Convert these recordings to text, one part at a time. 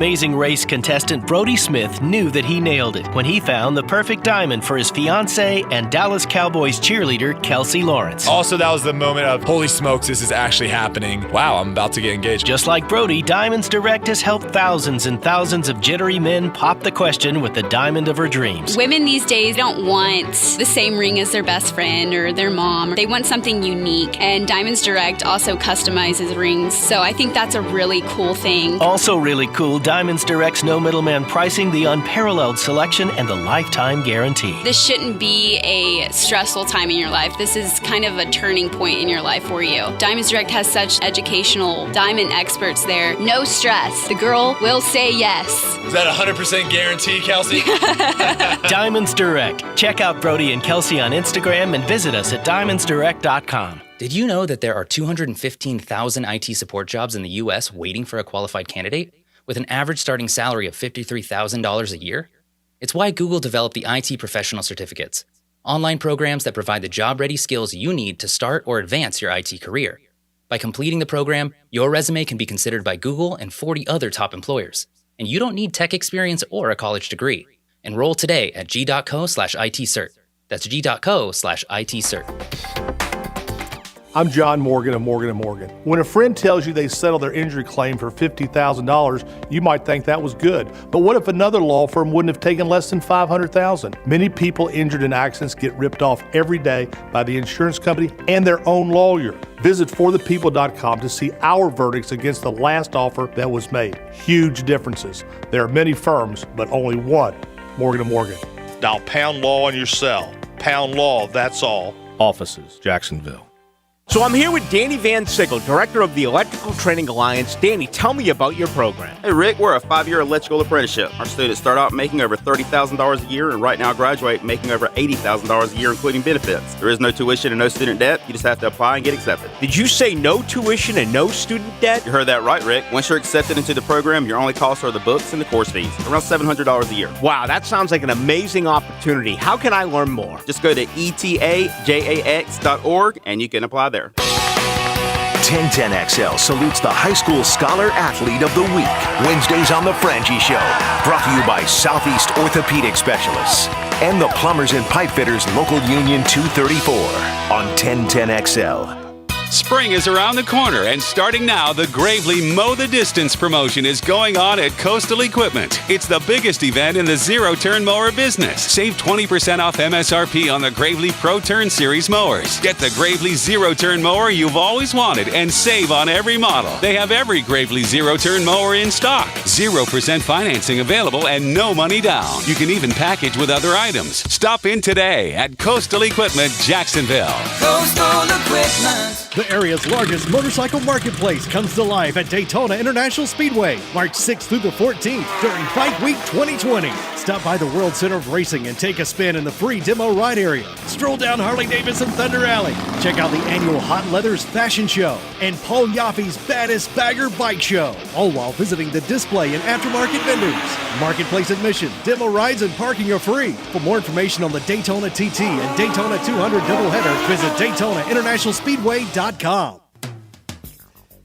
Amazing Race contestant Brody Smith knew that he nailed it when he found the perfect diamond for his fiancée and Dallas Cowboys cheerleader, Kelsey Lawrence. Also, that was the moment of, holy smokes, this is actually happening. Wow, I'm about to get engaged. Just like Brody, Diamonds Direct has helped thousands and thousands of jittery men pop the question with the diamond of her dreams. Women these days don't want the same ring as their best friend or their mom. They want something unique, and Diamonds Direct also customizes rings, so I think that's a really cool thing. Also really cool, Diamonds Direct's no middleman pricing, the unparalleled selection, and the lifetime guarantee. This shouldn't be a stressful time in your life. This is kind of a turning point in your life for you. Diamonds Direct has such educational diamond experts there. No stress. The girl will say yes. Is that a 100% guarantee, Kelsey? Diamonds Direct. Check out Brody and Kelsey on Instagram and visit us at diamondsdirect.com. Did you know that there are 215,000 IT support jobs in the U.S. waiting for a qualified candidate, with an average starting salary of $53,000 a year? It's why Google developed the IT Professional Certificates, online programs that provide the job-ready skills you need to start or advance your IT career. By completing the program, your resume can be considered by Google and 40 other top employers. And you don't need tech experience or a college degree. Enroll today at g.co/ITcert. That's g.co/ITcert. I'm John Morgan of Morgan & Morgan. When a friend tells you they settled their injury claim for $50,000, you might think that was good. But what if another law firm wouldn't have taken less than $500,000? Many people injured in accidents get ripped off every day by the insurance company and their own lawyer. Visit forthepeople.com to see our verdicts against the last offer that was made. Huge differences. There are many firms, but only one, Morgan & Morgan. Dial pound law on your cell. Pound law, that's all. Offices, Jacksonville. So I'm here with Danny Van Sickle, Director of the Electrical Training Alliance. Danny, tell me about your program. Hey, Rick, we're a 5-year electrical apprenticeship. Our students start out making over $30,000 a year, and right now graduate making over $80,000 a year, including benefits. There is no tuition and no student debt. You just have to apply and get accepted. Did you say no tuition and no student debt? You heard that right, Rick. Once you're accepted into the program, your only costs are the books and the course fees, around $700 a year. Wow, that sounds like an amazing opportunity. How can I learn more? Just go to etajax.org, and you can apply there. 1010XL salutes the High School Scholar Athlete of the Week. Wednesdays on The Frangie Show. Brought to you by Southeast Orthopedic Specialists and the Plumbers and Pipe Fitters Local Union 234 on 1010XL. Spring is around the corner, and starting now, the Gravely Mow the Distance promotion is going on at Coastal Equipment. It's the biggest event in the zero-turn mower business. Save 20% off MSRP on the Gravely Pro Turn Series mowers. Get the Gravely zero-turn mower you've always wanted and save on every model. They have every Gravely zero-turn mower in stock. 0% financing available and no money down. You can even package with other items. Stop in today at Coastal Equipment, Jacksonville. Coastal Equipment. The area's largest motorcycle marketplace comes to life at Daytona International Speedway, March 6th through the 14th during Fight Week 2020. Stop by the World Center of Racing and take a spin in the free demo ride area. Stroll down Harley-Davidson Thunder Alley. Check out the annual Hot Leathers Fashion Show and Paul Yoffe's Baddest Bagger Bike Show, all while visiting the display and aftermarket vendors. Marketplace admission, demo rides, and parking are free. For more information on the Daytona TT and Daytona 200 doubleheader, visit DaytonaInternationalSpeedway.com.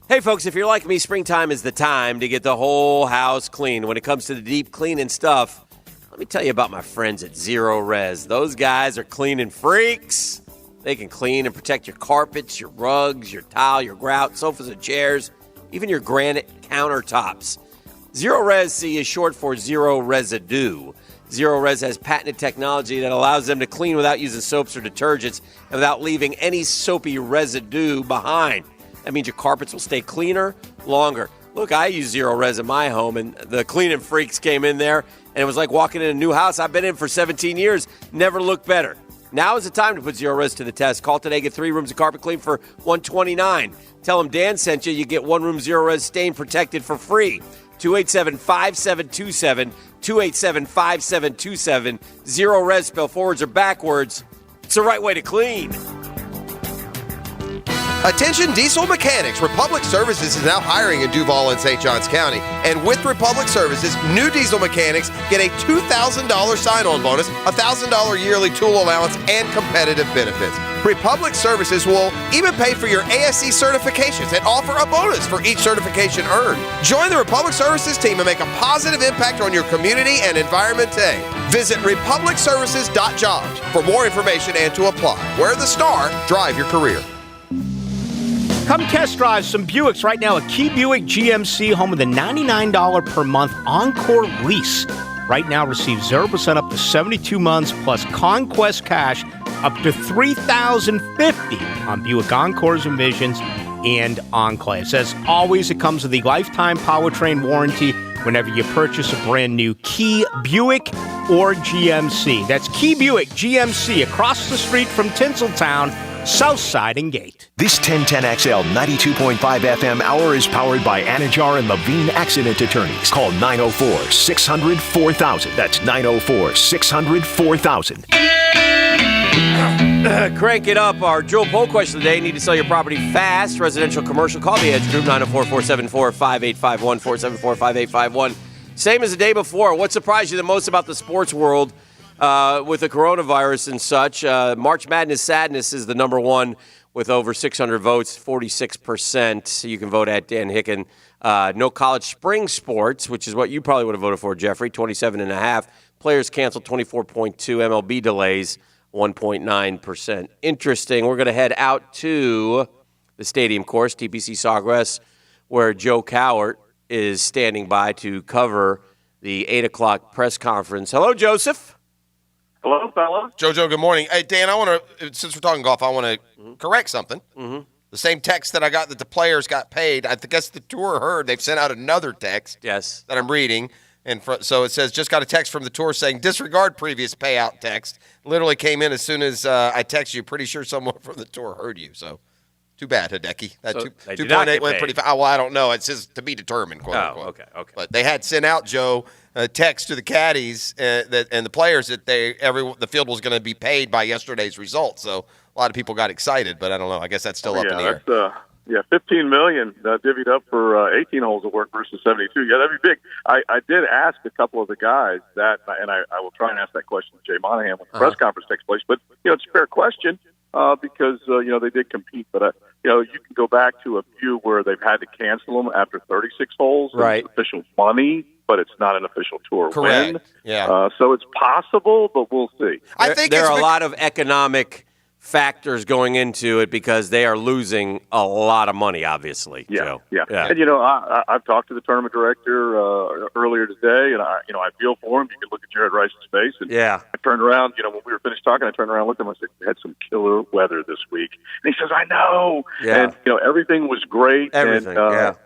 Hey folks, if you're like me, springtime is the time to get the whole house clean. When it comes to the deep cleaning stuff, let me tell you about my friends at Zero Res. Those guys are cleaning freaks. They can clean and protect your carpets, your rugs, your tile, your grout, sofas and chairs, even your granite countertops. Zero Res C is short for zero residue. Zero Res has patented technology that allows them to clean without using soaps or detergents and without leaving any soapy residue behind. That means your carpets will stay cleaner longer. Look, I use Zero Res in my home, and the cleaning freaks came in there, and it was like walking in a new house I've been in for 17 years. Never looked better. Now is the time to put Zero Res to the test. Call today, get 3 rooms of carpet clean for $129. Tell them Dan sent you. You get 1 room Zero Res stain protected for free. 287-5727, 287-5727. Zero Res, spell forwards or backwards. It's the right way to clean. Attention diesel mechanics. Republic Services is now hiring in Duval and St. Johns County. And with Republic Services, new diesel mechanics get a $2,000 sign-on bonus, $1,000 yearly tool allowance, and competitive benefits. Republic Services will even pay for your ASC certifications and offer a bonus for each certification earned. Join the Republic Services team and make a positive impact on your community and environment today. Visit republicservices.jobs for more information and to apply. Wear the star, drive your career. Come test drive some Buicks right now at Key Buick GMC, home with a $99 per month Encore lease. Right now, receive 0% up to 72 months plus Conquest Cash up to $3,050 on Buick Encores, Envisions, and Enclaves. As always, it comes with a lifetime powertrain warranty whenever you purchase a brand new Key Buick or GMC. That's Key Buick GMC across the street from Tinseltown, Southside and Gate. This 1010XL 92.5 FM hour is powered by Anajar and Levine Accident Attorneys. Call 904-600-4000. That's 904-600-4000. Crank it up. Our Joe poll question today. Need to sell your property fast. Residential, commercial. Call the Edge Group, 904-474-5851, 474-5851. Same as the day before. What surprised you the most about the sports world with the coronavirus and such? March Madness Sadness is the number one with over 600 votes, 46%. You can vote at Dan Hicken. No college spring sports, which is what you probably would have voted for, Jeffrey, 27.5. Players canceled, 24.2. MLB delays, 1.9%. Interesting. We're going to head out to the stadium course, TPC Sawgrass, where Joe Cowart is standing by to cover the 8 o'clock press conference. Hello, Joseph. Hello, fella. Jojo, good morning. Hey, Dan, I want to, since we're talking golf, I want to correct something. Mm-hmm. The same text that I got that the players got paid, I guess the tour heard, they've sent out another text that I'm reading. And so it says, just got a text from the tour saying, disregard previous payout text. Literally came in as soon as I texted you. Pretty sure someone from the tour heard you. So too bad, Hideki. That So 2.8 went pretty fast. Well, I don't know. It says to be determined, quote unquote. Okay. But they had sent out, Joe, a text to the caddies and the players that the field was going to be paid by yesterday's results. So a lot of people got excited, but I don't know. I guess that's still up in the air. $15 million divvied up for 18 holes of work versus 72. Yeah, that'd be big. I did ask a couple of the guys that, and I will try and ask that question to Jay Monahan when the press conference takes place. But it's a fair question because they did compete. But you can go back to a few where they've had to cancel them after 36 holes. Right, it's official money, but it's not an official tour Correct. win. Yeah. So it's possible, but we'll see. I think there are a lot of economic factors going into it because they are losing a lot of money, obviously. Yeah, Joe. yeah. And I've talked to the tournament director earlier today, and I feel for him. You can look at Jared Rice's face, and I turned around. When we were finished talking, I turned around, and looked at him, and I said, "We had some killer weather this week." And he says, "I know." Yeah. And everything was great. Everything. And,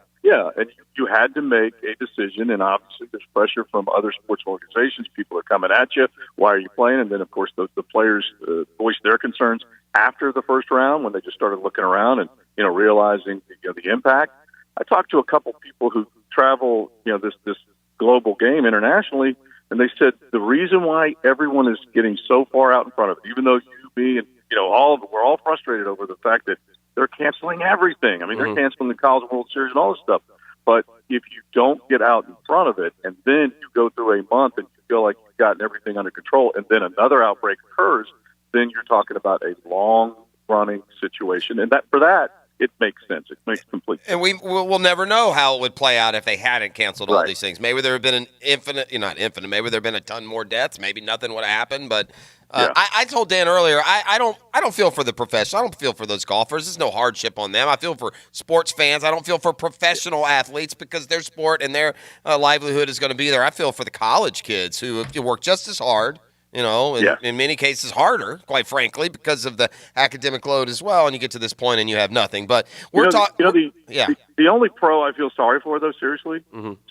and you had to make a decision, and obviously there's pressure from other sports organizations. People are coming at you. Why are you playing? And then, of course, the players voiced their concerns after the first round when they just started looking around and realizing the impact. I talked to a couple people who travel this global game internationally, and they said the reason why everyone is getting so far out in front of it, even though you, me, and we're all frustrated over the fact that they're canceling everything. I mean, they're canceling the College World Series and all this stuff. But if you don't get out in front of it, and then you go through a month and you feel like you've gotten everything under control, and then another outbreak occurs, then you're talking about a long-running situation. And for that, it makes sense. It makes complete sense. And we'll never know how it would play out if they hadn't canceled all these things. Maybe there have been maybe there have been a ton more deaths. Maybe nothing would have happened. But I told Dan earlier, I don't feel for the professional. I don't feel for those golfers. There's no hardship on them. I feel for sports fans. I don't feel for professional athletes because their sport and their livelihood is going to be there. I feel for the college kids who work just as hard. In many cases harder, quite frankly, because of the academic load as well. And you get to this point and you have nothing. But we're talking. The only pro I feel sorry for, though, seriously,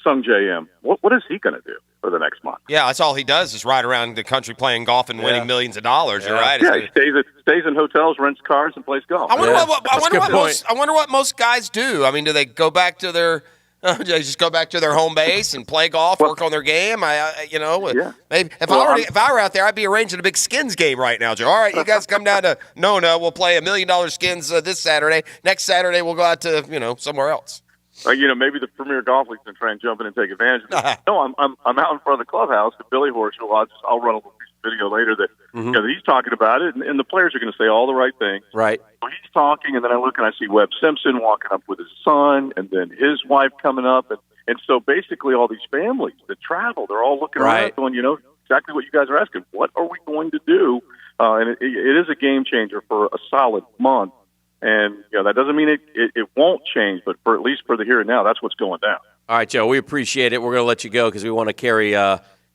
Sung J.M. What is he going to do for the next month? Yeah, that's all he does is ride around the country playing golf and winning millions of dollars. You're right. Yeah, he stays in hotels, rents cars, and plays golf. I wonder what most guys do. I mean, do they go back to their They just go back to their home base and play golf, work on their game. Maybe if I were out there, I'd be arranging a big skins game right now, Joe. All right, you guys come down to Nona. We'll play $1 million skins this Saturday. Next Saturday, we'll go out to somewhere else. Maybe the Premier Golf League's going to try and jump in and take advantage of it. No, I'm out in front of the clubhouse at Billy Horse. I'll run a little piece of video later that that he's talking about it, and the players are going to say all the right things. Right. So he's talking, and then I look and I see Webb Simpson walking up with his son, and then his wife coming up, and so basically all these families that travel, they're all looking around going, exactly what you guys are asking. What are we going to do? And it is a game changer for a solid month. And that doesn't mean it won't change, but at least for the here and now, that's what's going down. All right, Joe, we appreciate it. We're going to let you go because we want to carry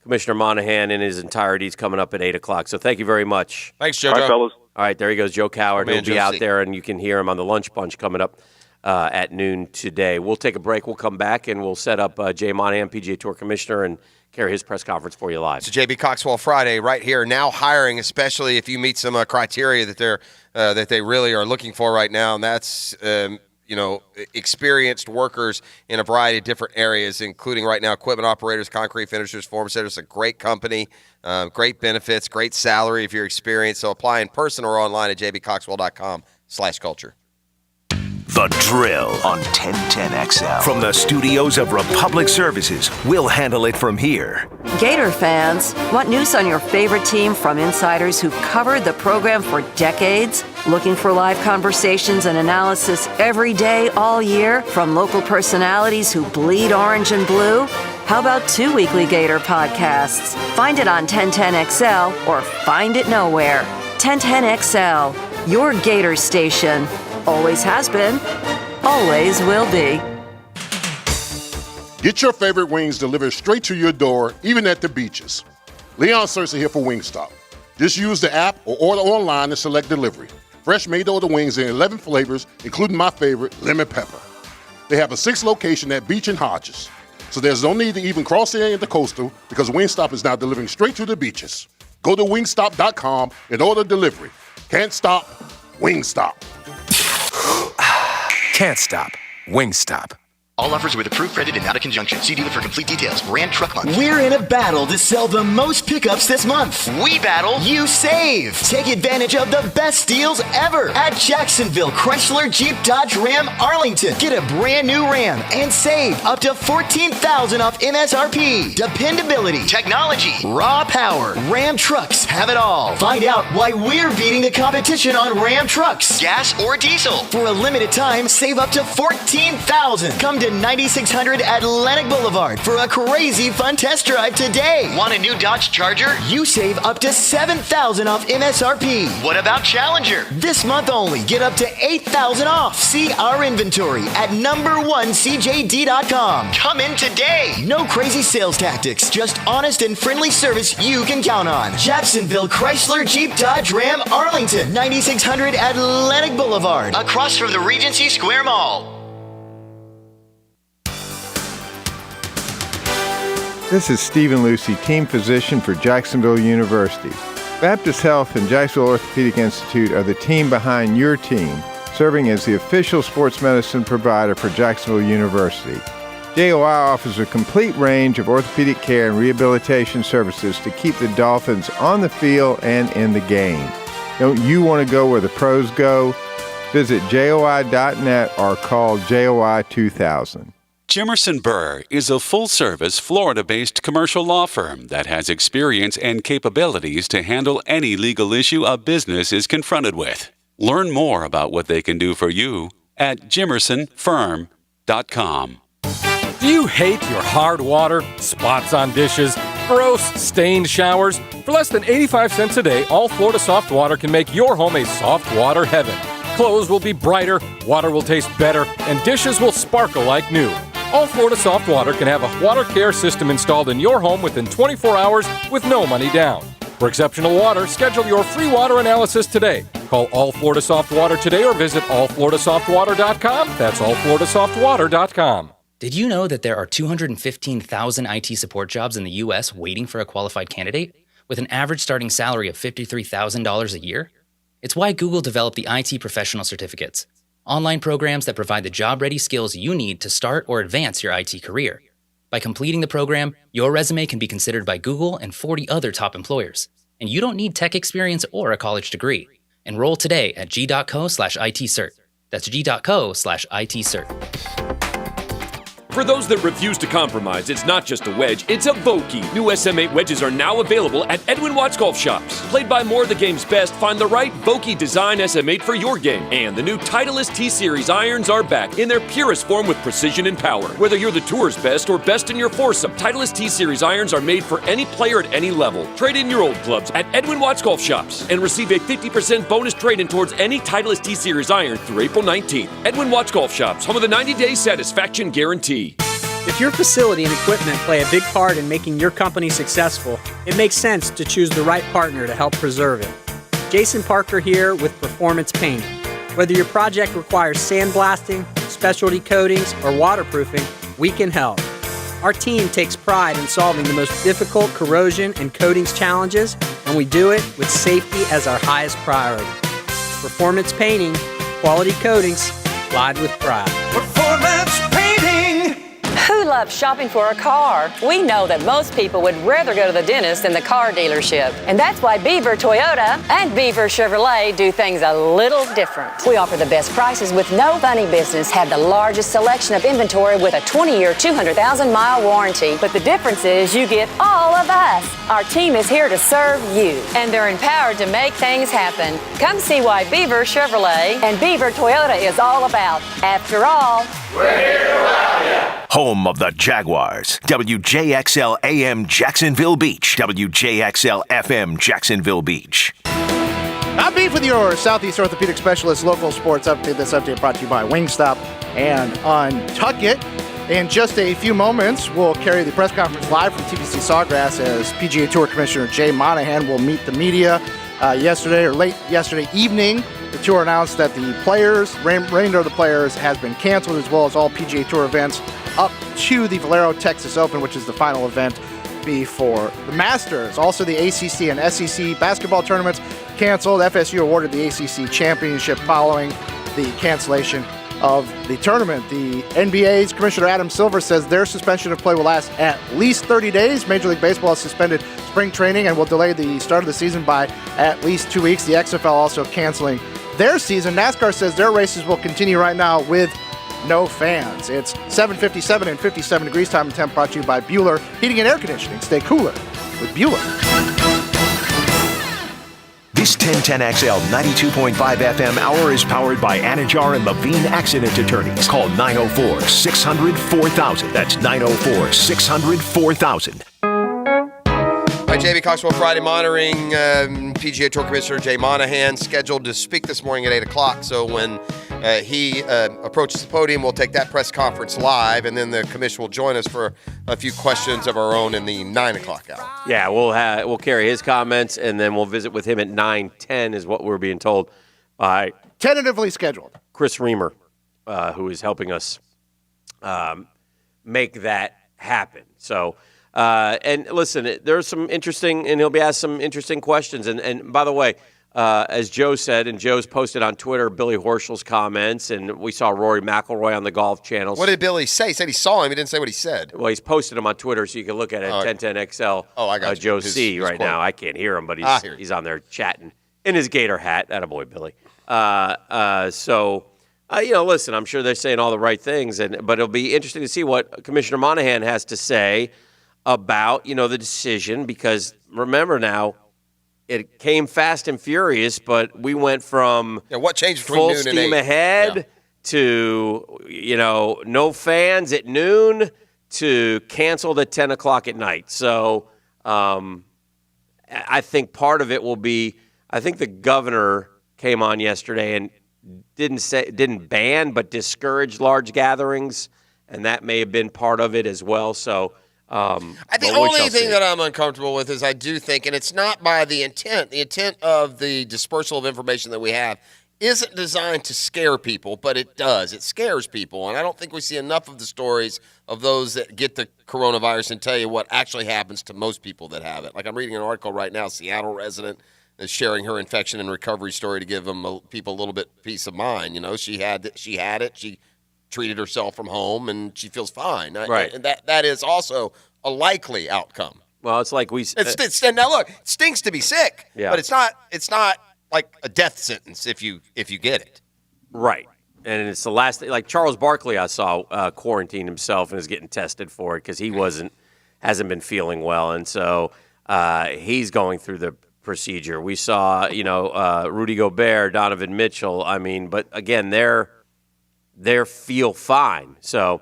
Commissioner Monahan in his entirety. He's coming up at 8 o'clock. So thank you very much. Thanks, Joe. All right, fellas. All right, there he goes, Joe Coward. He'll be Joe out C. there, and you can hear him on the Lunch Bunch coming up at noon today. We'll take a break. We'll come back, and we'll set up Jay Monahan, PGA Tour Commissioner, and carry his press conference for you live. So JB Coxwell Friday right here, now hiring, especially if you meet some criteria that they really are looking for right now, and that's experienced workers in a variety of different areas, including right now equipment operators, concrete finishers, form setters. A great company, great benefits, great salary if you're experienced. So apply in person or online at jbcoxwell.com/culture. The Drill on 1010XL. From the studios of Republic Services, we'll handle it from here. Gator fans, want news on your favorite team from insiders who've covered the program for decades? Looking for live conversations and analysis every day, all year, from local personalities who bleed orange and blue? How about 2 weekly Gator podcasts? Find it on 1010XL or find it nowhere. 1010XL, your Gator station. Always has been, always will be. Get your favorite wings delivered straight to your door, even at the beaches. Leon Searcy here for Wingstop. Just use the app or order online and select delivery. Fresh made-to-order wings in 11 flavors, including my favorite, lemon pepper. They have a 6th location at Beach and Hodges, so there's no need to even cross the intercoastal because Wingstop is now delivering straight to the beaches. Go to wingstop.com and order delivery. Can't stop, Wingstop. Can't stop. Wingstop. All offers with approved credit and out of conjunction. See dealer for complete details. Ram Truck Month. We're in a battle to sell the most pickups this month. We battle. You save. Take advantage of the best deals ever at Jacksonville Chrysler Jeep Dodge Ram Arlington. Get a brand new Ram and save up to $14,000 off MSRP. Dependability, technology, raw power. Ram Trucks have it all. Find out why we're beating the competition on Ram Trucks. Gas or diesel. For a limited time, save up to $14,000. Come to 9600 Atlantic Boulevard for a crazy fun test drive today. Want a new Dodge Charger? You save up to $7,000 off MSRP. What about Challenger? This month only, get up to $8,000 off. See our inventory at #1CJD.com. Come in today. No crazy sales tactics, just honest and friendly service you can count on. Jacksonville Chrysler Jeep Dodge Ram Arlington, 9600 Atlantic Boulevard. Across from the Regency Square Mall. This is Stephen Lucy, team physician for Jacksonville University. Baptist Health and Jacksonville Orthopedic Institute are the team behind your team, serving as the official sports medicine provider for Jacksonville University. JOI offers a complete range of orthopedic care and rehabilitation services to keep the Dolphins on the field and in the game. Don't you want to go where the pros go? Visit joi.net or call JOI 2000. Jimerson Burr is a full-service, Florida-based commercial law firm that has experience and capabilities to handle any legal issue a business is confronted with. Learn more about what they can do for you at jimersonfirm.com. Do you hate your hard water, spots on dishes, gross, stained showers? For less than 85 cents a day, All Florida Soft Water can make your home a soft water heaven. Clothes will be brighter, water will taste better, and dishes will sparkle like new. All Florida Soft Water can have a water care system installed in your home within 24 hours with no money down. For exceptional water, schedule your free water analysis today. Call All Florida Soft Water today or visit allfloridasoftwater.com. That's allfloridasoftwater.com. Did you know that there are 215,000 IT support jobs in the U.S. waiting for a qualified candidate, with an average starting salary of $53,000 a year? It's why Google developed the IT professional certificates. Online programs that provide the job-ready skills you need to start or advance your IT career. By completing the program, your resume can be considered by Google and 40 other top employers. And you don't need tech experience or a college degree. Enroll today at g.co/ITcert. That's g.co/ITcert. For those that refuse to compromise, it's not just a wedge, it's a Vokey. New SM8 wedges are now available at Edwin Watts Golf Shops. Played by more of the game's best, find the right Vokey design SM8 for your game. And the new Titleist T-Series irons are back in their purest form with precision and power. Whether you're the tour's best or best in your foursome, Titleist T-Series irons are made for any player at any level. Trade in your old clubs at Edwin Watts Golf Shops and receive a 50% bonus trade-in towards any Titleist T-Series iron through April 19th. Edwin Watts Golf Shops, home of the 90-day satisfaction guarantee. If your facility and equipment play a big part in making your company successful, it makes sense to choose the right partner to help preserve it. Jason Parker here with Performance Painting. Whether your project requires sandblasting, specialty coatings, or waterproofing, we can help. Our team takes pride in solving the most difficult corrosion and coatings challenges, and we do it with safety as our highest priority. Performance Painting, quality coatings, applied with pride. Performance Painting! Who loves shopping for a car? We know that most people would rather go to the dentist than the car dealership. And that's why Beaver Toyota and Beaver Chevrolet do things a little different. We offer the best prices with no funny business, have the largest selection of inventory with a 20-year, 200,000-mile warranty. But the difference is you get all of us. Our team is here to serve you, and they're empowered to make things happen. Come see why Beaver Chevrolet and Beaver Toyota is all about. After all, we're here to wow you. Home of the Jaguars. WJXL AM Jacksonville Beach. WJXL FM Jacksonville Beach. I'm Beef with your Southeast Orthopedic Specialist local sports update. This update brought to you by Wingstop and Untuck It. In just a few moments, we'll carry the press conference live from TPC Sawgrass as PGA Tour Commissioner Jay Monahan will meet the media late yesterday evening. The tour announced that the remainder of the players has been canceled, as well as all PGA Tour events up to the Valero Texas Open, which is the final event before the Masters. Also, the ACC and SEC basketball tournaments canceled. FSU awarded the ACC championship following the cancellation of the tournament. The NBA's Commissioner Adam Silver says their suspension of play will last at least 30 days. Major League Baseball has suspended spring training and will delay the start of the season by at least 2 weeks. The XFL also canceling their season. NASCAR says their races will continue right now with no fans. It's 7:57 and 57 degrees. Time and temp brought to you by Bueller Heating and Air Conditioning. Stay cooler with Bueller. This 1010XL 92.5 FM hour is powered by Anajar and Levine Accident Attorneys. Call 904-600-4000. That's 904-600-4000. Hi, JB Coxwell Friday monitoring PGA Tour Commissioner Jay Monahan scheduled to speak this morning at 8 o'clock. So when he approaches the podium, we'll take that press conference live, and then the commission will join us for a few questions of our own in the 9 o'clock hour. Yeah, we'll carry his comments, and then we'll visit with him at 9:10 is what we're being told by tentatively scheduled Chris Reamer, who is helping us make that happen. So, and listen, there's some interesting, and he'll be asked some interesting questions. And by the way, as Joe said, and Joe's posted on Twitter, Billy Horschel's comments, and we saw Rory McIlroy on the Golf Channel. What did Billy say? He said he saw him. He didn't say what he said. Well, he's posted them on Twitter, so you can look at it at 1010XL. Oh, I got Joe C. right now. I can't hear him, but he's on there chatting in his Gator hat. Attaboy, Billy. Listen, I'm sure they're saying all the right things, but it'll be interesting to see what Commissioner Monahan has to say about, the decision, because remember now, it came fast and furious, but we went from what changed between full noon steam and 8? ahead to, no fans at noon to canceled at 10 o'clock at night. So I think part of it will be, I think the governor came on yesterday and didn't ban, but discouraged large gatherings, and that may have been part of it as well. So the only thing that I'm uncomfortable with is I do think, and it's not by the intent of the dispersal of information that we have isn't designed to scare people, but it does. It scares people, and I don't think we see enough of the stories of those that get the coronavirus and tell you what actually happens to most people that have it. Like I'm reading an article right now, Seattle resident sharing her infection and recovery story to give people a little bit peace of mind. You know, she had it. She treated herself from home, and she feels fine. Right. And that is also a likely outcome. Well, it's like and now look, it stinks to be sick, Yeah. but it's not like a death sentence if you get it. Right. And it's the last thing. Like Charles Barkley, I saw quarantine himself and is getting tested for it because he hasn't been feeling well, and so he's going through the procedure. We saw, Rudy Gobert, Donovan Mitchell. I mean, but again, they're feel fine. So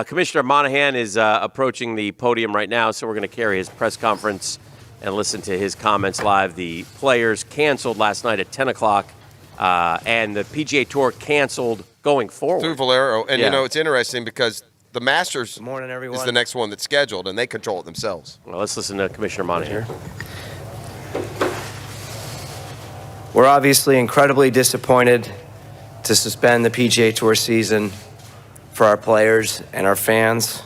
Commissioner Monahan is approaching the podium right now, so we're going to carry his press conference and listen to his comments live. The players canceled last night at 10 o'clock, and the PGA Tour canceled going forward. Through Valero. And, Yeah. it's interesting because the Masters Good morning, everyone. is the next one that's scheduled, and they control it themselves. Well, let's listen to Commissioner Monahan. We're obviously incredibly disappointed to suspend the PGA Tour season for our players and our fans.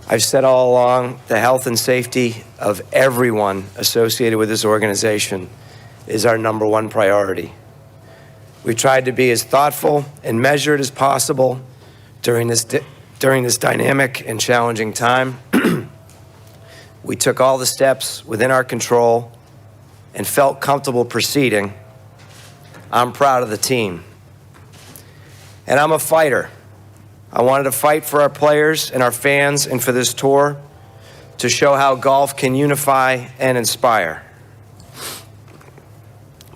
I've said all along, the health and safety of everyone associated with this organization is our number one priority. We tried to be as thoughtful and measured as possible during this dynamic and challenging time. We took all the steps within our control and felt comfortable proceeding. I'm proud of the team. And I'm a fighter. I wanted to fight for our players and our fans and for this tour to show how golf can unify and inspire.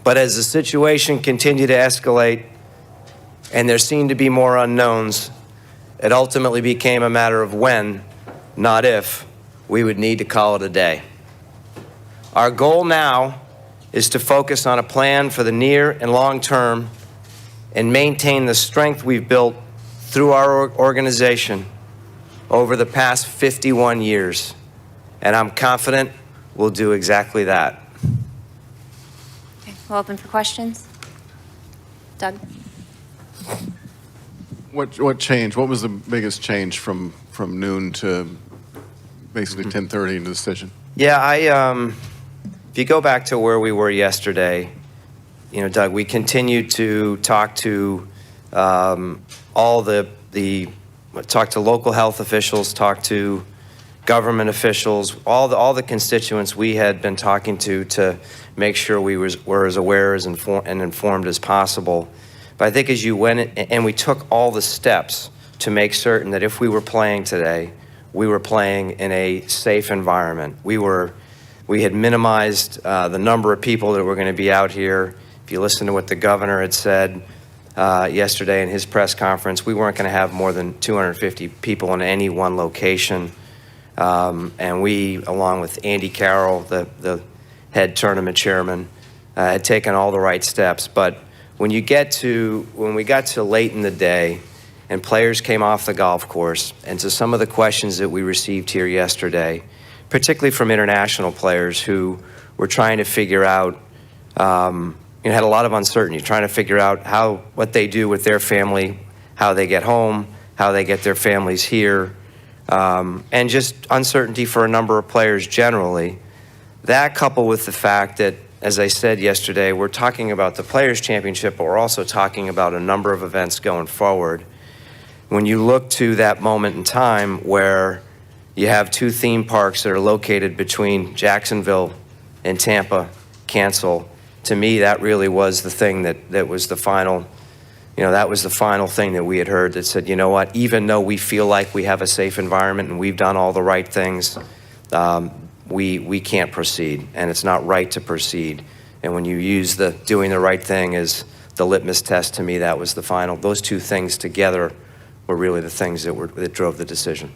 But as the situation continued to escalate and there seemed to be more unknowns, it ultimately became a matter of when, not if, we would need to call it a day. Our goal now is to focus on a plan for the near and long term and maintain the strength we've built through our organization over the past 51 years. And I'm confident we'll do exactly that. Okay, we'll open for questions. Doug? What changed? What was the biggest change from noon to basically 10:30 in the decision? Yeah, if you go back to where we were yesterday, Doug, we continued to talk to talk to local health officials, talk to government officials, all the constituents we had been talking to make sure we were as aware and informed as possible. But I think as you went and we took all the steps to make certain that if we were playing today, we were playing in a safe environment. We had minimized the number of people that were going to be out here. If you listen to what the governor had said yesterday in his press conference, we weren't going to have more than 250 people in any one location. And we, along with Andy Carroll, the head tournament chairman, had taken all the right steps. But when we got to late in the day and players came off the golf course, and to some of the questions that we received here yesterday, particularly from international players who were trying to figure out, had a lot of uncertainty, trying to figure out what they do with their family, how they get home, how they get their families here, and just uncertainty for a number of players generally. That coupled with the fact that, as I said yesterday, we're talking about the Players' Championship, but we're also talking about a number of events going forward. When you look to that moment in time where you have two theme parks that are located between Jacksonville and Tampa cancel, to me, that really was the thing that was the final, that was the final thing that we had heard that said, you know what, even though we feel like we have a safe environment and we've done all the right things, we can't proceed, and it's not right to proceed. And when you use doing the right thing as the litmus test, to me, that was the final. Those two things together were really the things that drove the decision.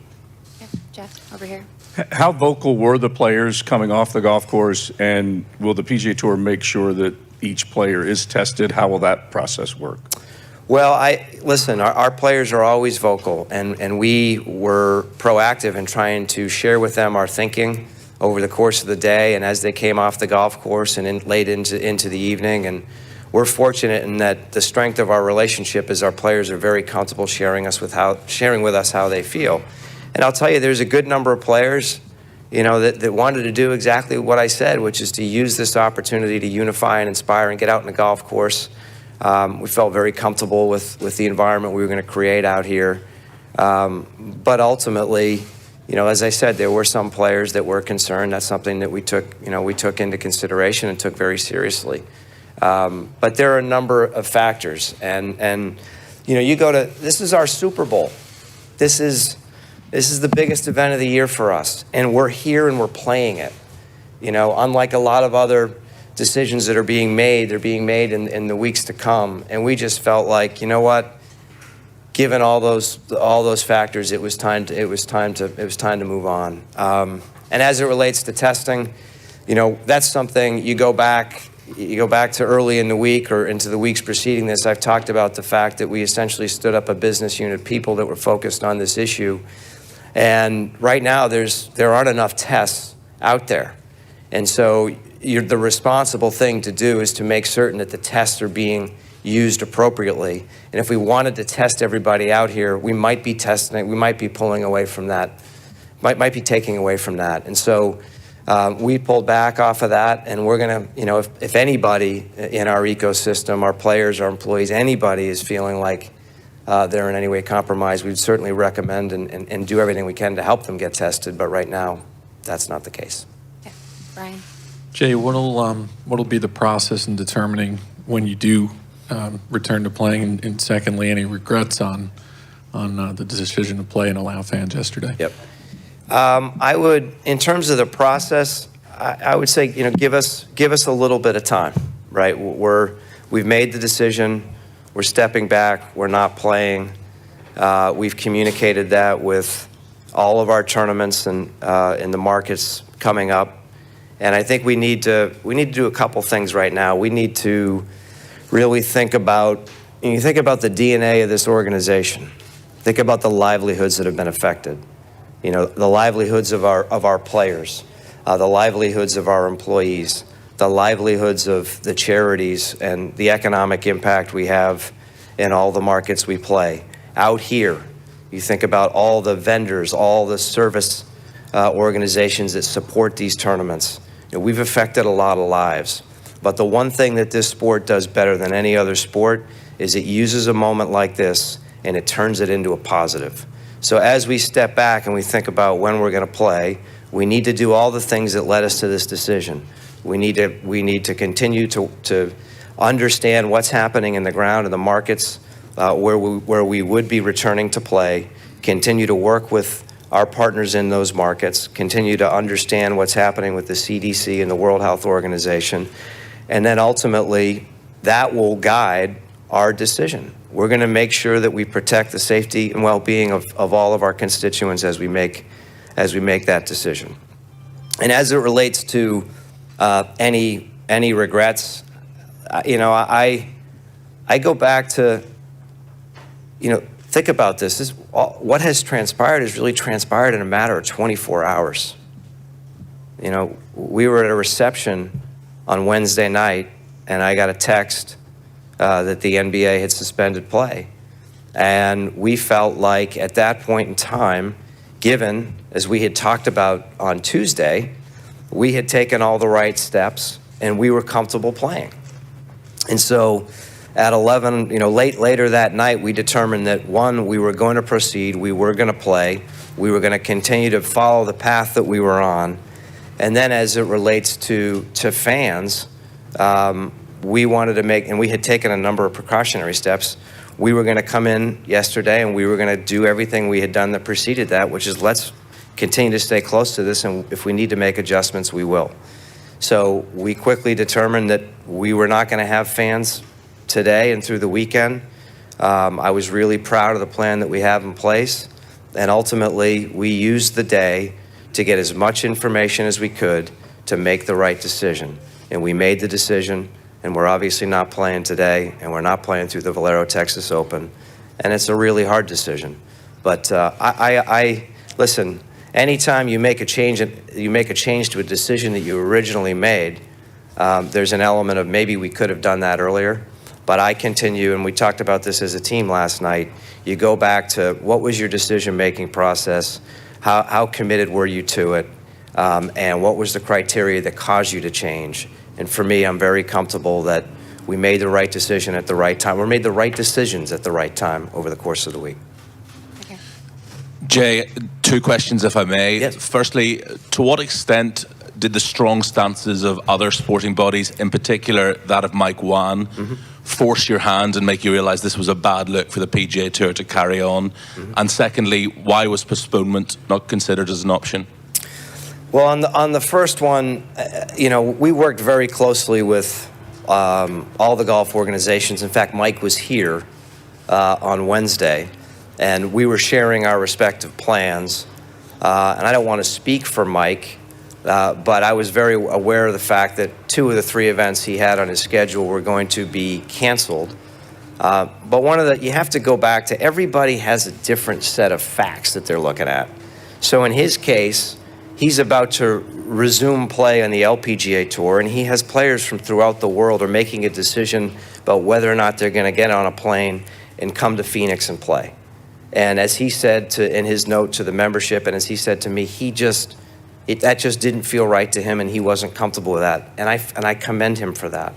Jeff, over here. How vocal were the players coming off the golf course, and will the PGA Tour make sure that each player is tested? How will that process work? Well, listen, our players are always vocal, and we were proactive in trying to share with them our thinking over the course of the day and as they came off the golf course and late into the evening. And we're fortunate in that the strength of our relationship is our players are very comfortable sharing with us how they feel. And I'll tell you, there's a good number of players that wanted to do exactly what I said, which is to use this opportunity to unify and inspire and get out in the golf course. We felt very comfortable with the environment we were going to create out here. But ultimately, as I said, there were some players that were concerned. That's something that we took into consideration and took very seriously. But there are a number of factors, and this is our Super Bowl. This is the biggest event of the year for us, and we're here and we're playing it. Unlike a lot of other decisions that are being made, they're being made in the weeks to come, and we just felt like, given all those factors, it was time to move on. And as it relates to testing, that's something you go back to early in the week or into the weeks preceding this. I've talked about the fact that we essentially stood up a business unit, people that were focused on this issue. And right now, there aren't enough tests out there. And so the responsible thing to do is to make certain that the tests are being used appropriately. And if we wanted to test everybody out here, we might be testing, we might be pulling away from that, might be taking away from that. And so we pulled back off of that, and we're going to, if anybody in our ecosystem, our players, our employees, anybody is feeling like they're in any way compromised, we'd certainly recommend and do everything we can to help them get tested. But right now, that's not the case. Okay. Brian? Jay, what'll be the process in determining when you do return to playing, and secondly, any regrets on the decision to play and allow fans yesterday? Yep. I would, in terms of the process, I would say, give us a little bit of time, right? We've made the decision. We're stepping back. We're not playing. We've communicated that with all of our tournaments and in the markets coming up. And I think we need to do a couple things right now. We need to really think about, you think about the DNA of this organization. Think about the livelihoods that have been affected. The livelihoods of our players, the livelihoods of our employees, the livelihoods of the charities, and the economic impact we have in all the markets we play. Out here, you think about all the vendors, all the service organizations that support these tournaments. We've affected a lot of lives. But the one thing that this sport does better than any other sport is it uses a moment like this and it turns it into a positive. So as we step back and we think about when we're going to play, we need to do all the things that led us to this decision. We need to continue to understand what's happening in the ground in the markets where we would be returning to play, continue to work with our partners in those markets, continue to understand what's happening with the CDC and the World Health Organization, and then ultimately that will guide our decision. We're going to make sure that we protect the safety and well-being of all of our constituents as we make that decision. And as it relates to any regrets, I go back to, think about this. What has transpired has really transpired in a matter of 24 hours. We were at a reception on Wednesday night, and I got a text that the NBA had suspended play. And we felt like at that point in time, given, as we had talked about on Tuesday, we had taken all the right steps and we were comfortable playing. And so at 11, later that night, we determined that one, we were going to proceed, we were going to play, we were going to continue to follow the path that we were on. And then as it relates to fans, we wanted to make, and we had taken a number of precautionary steps. We were going to come in yesterday and we were going to do everything we had done that preceded that, which is let's continue to stay close to this, and if we need to make adjustments, we will. So we quickly determined that we were not going to have fans today and through the weekend. I was really proud of the plan that we have in place, and ultimately we used the day to get as much information as we could to make the right decision. And we made the decision, and we're obviously not playing today, and we're not playing through the Valero Texas Open, and it's a really hard decision. But listen, anytime you make a change to a decision that you originally made, there's an element of maybe we could have done that earlier. But I continue, and we talked about this as a team last night, you go back to what was your decision-making process, how committed were you to it, and what was the criteria that caused you to change. And for me, I'm very comfortable that we made the right decision at the right time. We made the right decisions at the right time over the course of the week. Jay, two questions, if I may. Yes. Firstly, to what extent did the strong stances of other sporting bodies, in particular that of Mike Wan, force your hand and make you realize this was a bad look for the PGA Tour to carry on? And secondly, why was postponement not considered as an option? Well, on the first one, we worked very closely with all the golf organizations. In fact, Mike was here on Wednesday, and we were sharing our respective plans. And I don't want to speak for Mike, but I was very aware of the fact that 2 of the 3 events he had on his schedule were going to be canceled. But you have to go back to, everybody has a different set of facts that they're looking at. So in his case, he's about to resume play on the LPGA Tour, and he has players from throughout the world are making a decision about whether or not they're going to get on a plane and come to Phoenix and play. And as he said in his note to the membership, and as he said to me, that just didn't feel right to him, and he wasn't comfortable with that. And I commend him for that.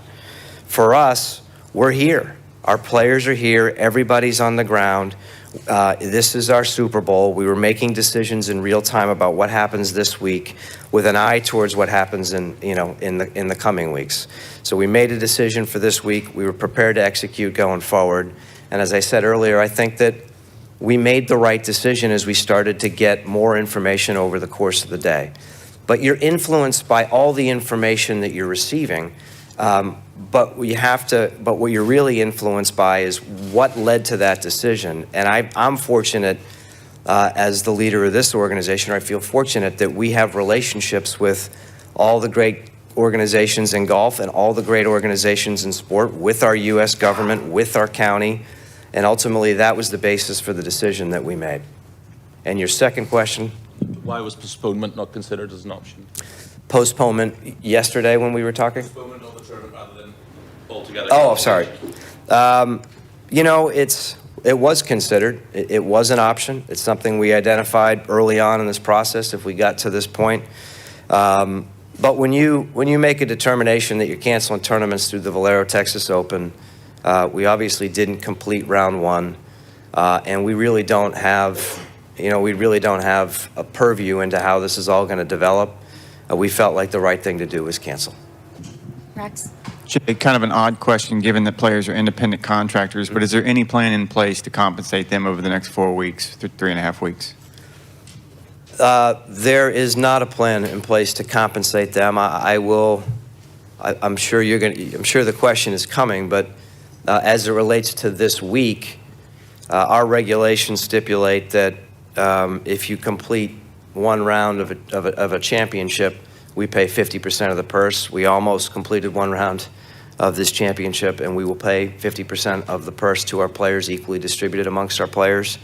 For us, we're here. Our players are here. Everybody's on the ground. This is our Super Bowl. We were making decisions in real time about what happens this week, with an eye towards what happens in the coming weeks. So we made a decision for this week. We were prepared to execute going forward. And as I said earlier, I think that we made the right decision as we started to get more information over the course of the day. But you're influenced by all the information that you're receiving. But what you're really influenced by is what led to that decision. And I'm fortunate as the leader of this organization, or I feel fortunate that we have relationships with all the great organizations in golf and all the great organizations in sport, with our U.S. government, with our county. And ultimately, that was the basis for the decision that we made. And your second question? Why was postponement not considered as an option? Postponement yesterday when we were talking? Postponement of the tournament rather than altogether. Oh, sorry. It was considered. It was an option. It's something we identified early on in this process if we got to this point. But when you make a determination that you're canceling tournaments through the Valero Texas Open, we obviously didn't complete round 1, and we really don't have a purview into how this is all going to develop. We felt like the right thing to do was cancel. Rex? Jay, kind of an odd question given that players are independent contractors, but is there any plan in place to compensate them over the next 4 weeks, 3.5 weeks? There is not a plan in place to compensate them. I'm sure the question is coming, but as it relates to this week, our regulations stipulate that if you complete one round of a championship, we pay 50% of the purse. We almost completed one round of this championship, and we will pay 50% of the purse to our players, equally distributed amongst our players.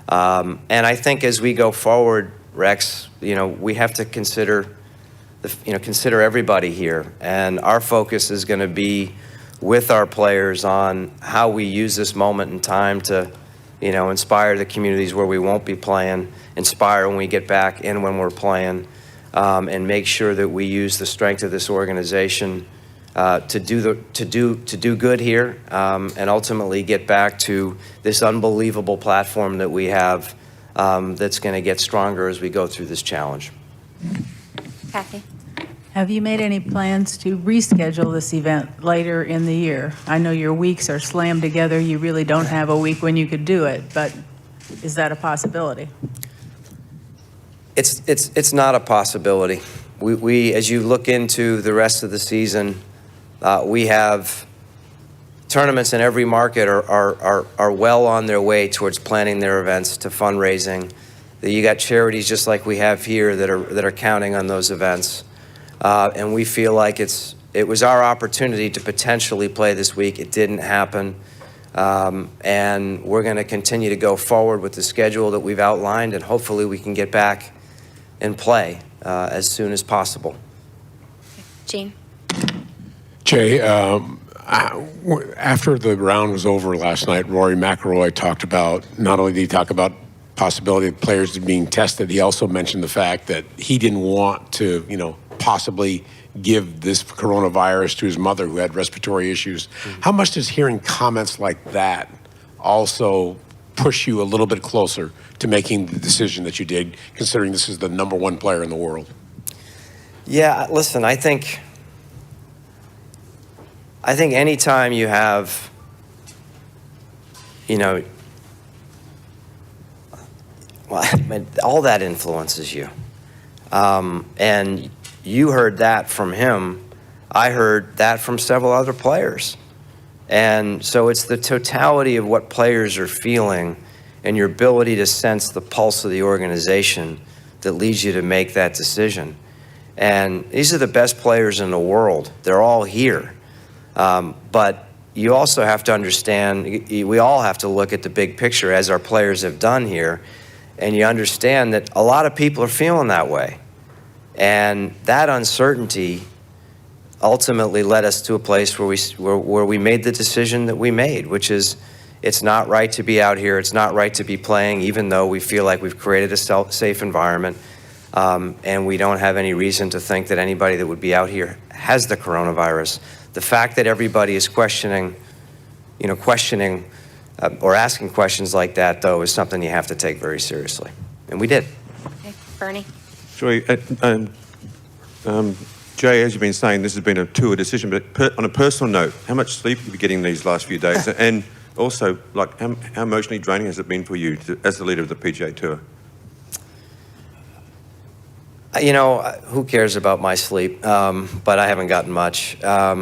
And I think as we go forward, Rex, we have to consider everybody here, and our focus is going to be with our players on how we use this moment in time to, inspire the communities where we won't be playing, inspire when we get back in when we're playing, and make sure that we use the strength of this organization to do good here, and ultimately get back to this unbelievable platform that we have, that's going to get stronger as we go through this challenge. Kathy? Have you made any plans to reschedule this event later in the year? I know your weeks are slammed together. You really don't have a week when you could do it, but is that a possibility? It's not a possibility. We as you look into the rest of the season, we have tournaments in every market are well on their way towards planning their events to fundraising. You got charities just like we have here that are counting on those events. And we feel like it was our opportunity to potentially play this week. It didn't happen. And we're going to continue to go forward with the schedule that we've outlined, and hopefully we can get back and play as soon as possible. Gene? Jay, after the round was over last night, Rory McIlroy talked about, not only did he talk about possibility of players being tested. He also mentioned the fact that he didn't want to, possibly give this coronavirus to his mother who had respiratory issues. How much does hearing comments like that also push you a little bit closer to making the decision that you did, considering this is the #1 player in the world? Yeah, listen, I think anytime you have, all that influences you. And you heard that from him. I heard that from several other players. And so it's the totality of what players are feeling and your ability to sense the pulse of the organization that leads you to make that decision. And these are the best players in the world. They're all here. But you also have to understand, we all have to look at the big picture as our players have done here. And you understand that a lot of people are feeling that way. And that uncertainty ultimately led us to a place where we made the decision that we made, which is it's not right to be out here. It's not right to be playing, even though we feel like we've created a safe environment. And we don't have any reason to think that anybody that would be out here has the coronavirus. The fact that everybody is questioning or asking questions like that, though, is something you have to take very seriously. And we did. Okay, Bernie. Joy, Jay, as you've been saying, this has been a tour decision, but on a personal note, how much sleep have you been getting these last few days? And also, how emotionally draining has it been for you as the leader of the PGA Tour? Who cares about my sleep? But I haven't gotten much. I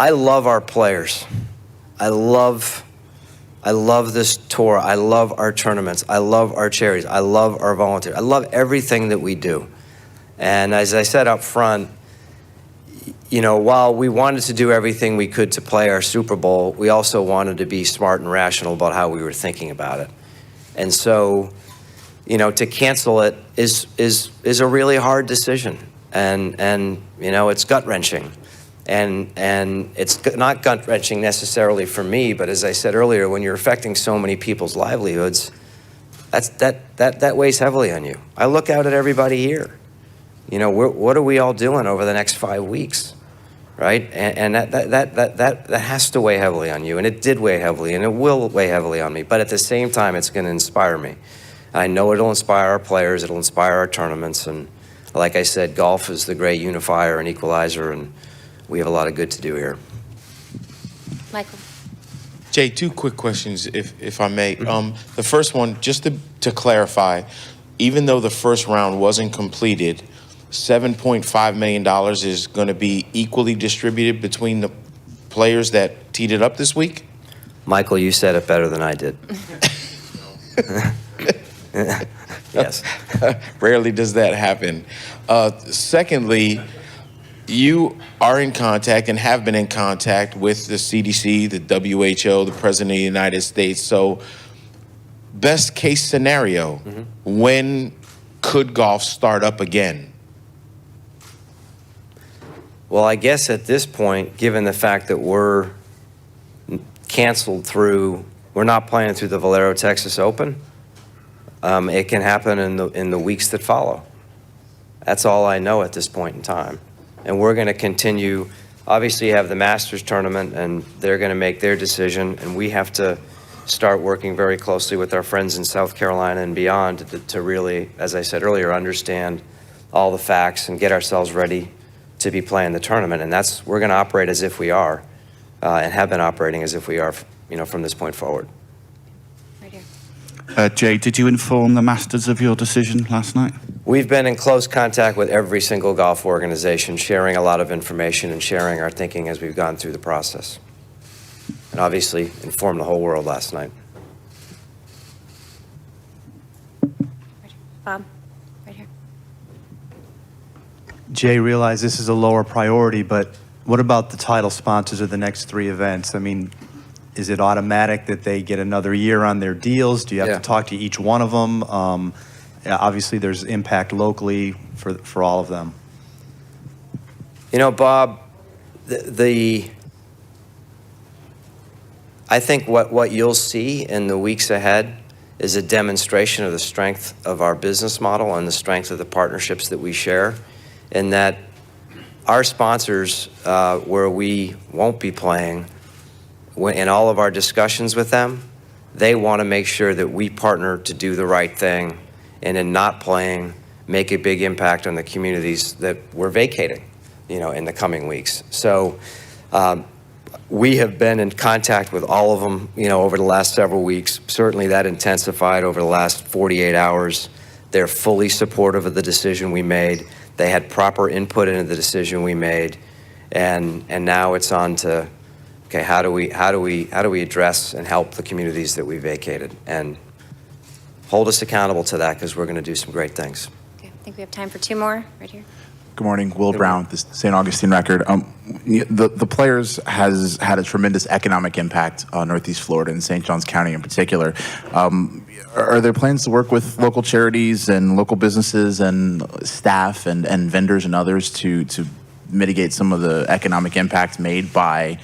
love our players. I love this tour. I love our tournaments. I love our charities. I love our volunteers. I love everything that we do. And as I said up front, while we wanted to do everything we could to play our Super Bowl, we also wanted to be smart and rational about how we were thinking about it. And so, to cancel it is a really hard decision. And it's gut-wrenching. And it's not gut-wrenching necessarily for me, but as I said earlier, when you're affecting so many people's livelihoods, that weighs heavily on you. I look out at everybody here. What are we all doing over the next 5 weeks, right? And that has to weigh heavily on you, and it did weigh heavily, and it will weigh heavily on me. But at the same time, it's going to inspire me. I know it'll inspire our players, it'll inspire our tournaments, and like I said, golf is the great unifier and equalizer, and we have a lot of good to do here. Michael. Jay, 2 quick questions, if I may. The first one, just to clarify, even though the first round wasn't completed, $7.5 million is going to be equally distributed between the players that teed it up this week? Michael, you said it better than I did. Yes. Rarely does that happen. Secondly, you are in contact and have been in contact with the CDC, the WHO, the President of the United States. So, best case scenario, when could golf start up again? Well, I guess at this point, given the fact that we're not playing through the Valero Texas Open, it can happen in the weeks that follow. That's all I know at this point in time. And we're going to continue. Obviously, you have the Masters tournament, and they're going to make their decision, and we have to start working very closely with our friends in South Carolina and beyond to really, as I said earlier, understand all the facts and get ourselves ready to be playing the tournament. And we're going to operate as if we are, and have been operating as if we are, from this point forward. Jay, did you inform the Masters of your decision last night? We've been in close contact with every single golf organization, sharing a lot of information and sharing our thinking as we've gone through the process. And obviously informed the whole world last night. Bob, right here. Jay, realize this is a lower priority, but what about the title sponsors of the next 3 events? I mean, is it automatic that they get another year on their deals? Do you have to talk to each one of them? Obviously, there's impact locally for all of them. Bob, the I think what you'll see in the weeks ahead is a demonstration of the strength of our business model and the strength of the partnerships that we share, in that our sponsors, where we won't be playing, in all of our discussions with them, they want to make sure that we partner to do the right thing, and in not playing, make a big impact on the communities that we're vacating, in the coming weeks. So we have been in contact with all of them, over the last several weeks. Certainly that intensified over the last 48 hours. They're fully supportive of the decision we made. They had proper input into the decision we made, and now it's on to, okay, how do we address and help the communities that we vacated, and hold us accountable to that, because we're going to do some great things. Okay, I think we have time for 2 more right here. Good morning, Will Brown, the St. Augustine Record. The Players has had a tremendous economic impact on Northeast Florida and St. Johns County in particular. Are there plans to work with local charities and local businesses and staff and vendors and others to mitigate some of the economic impact made by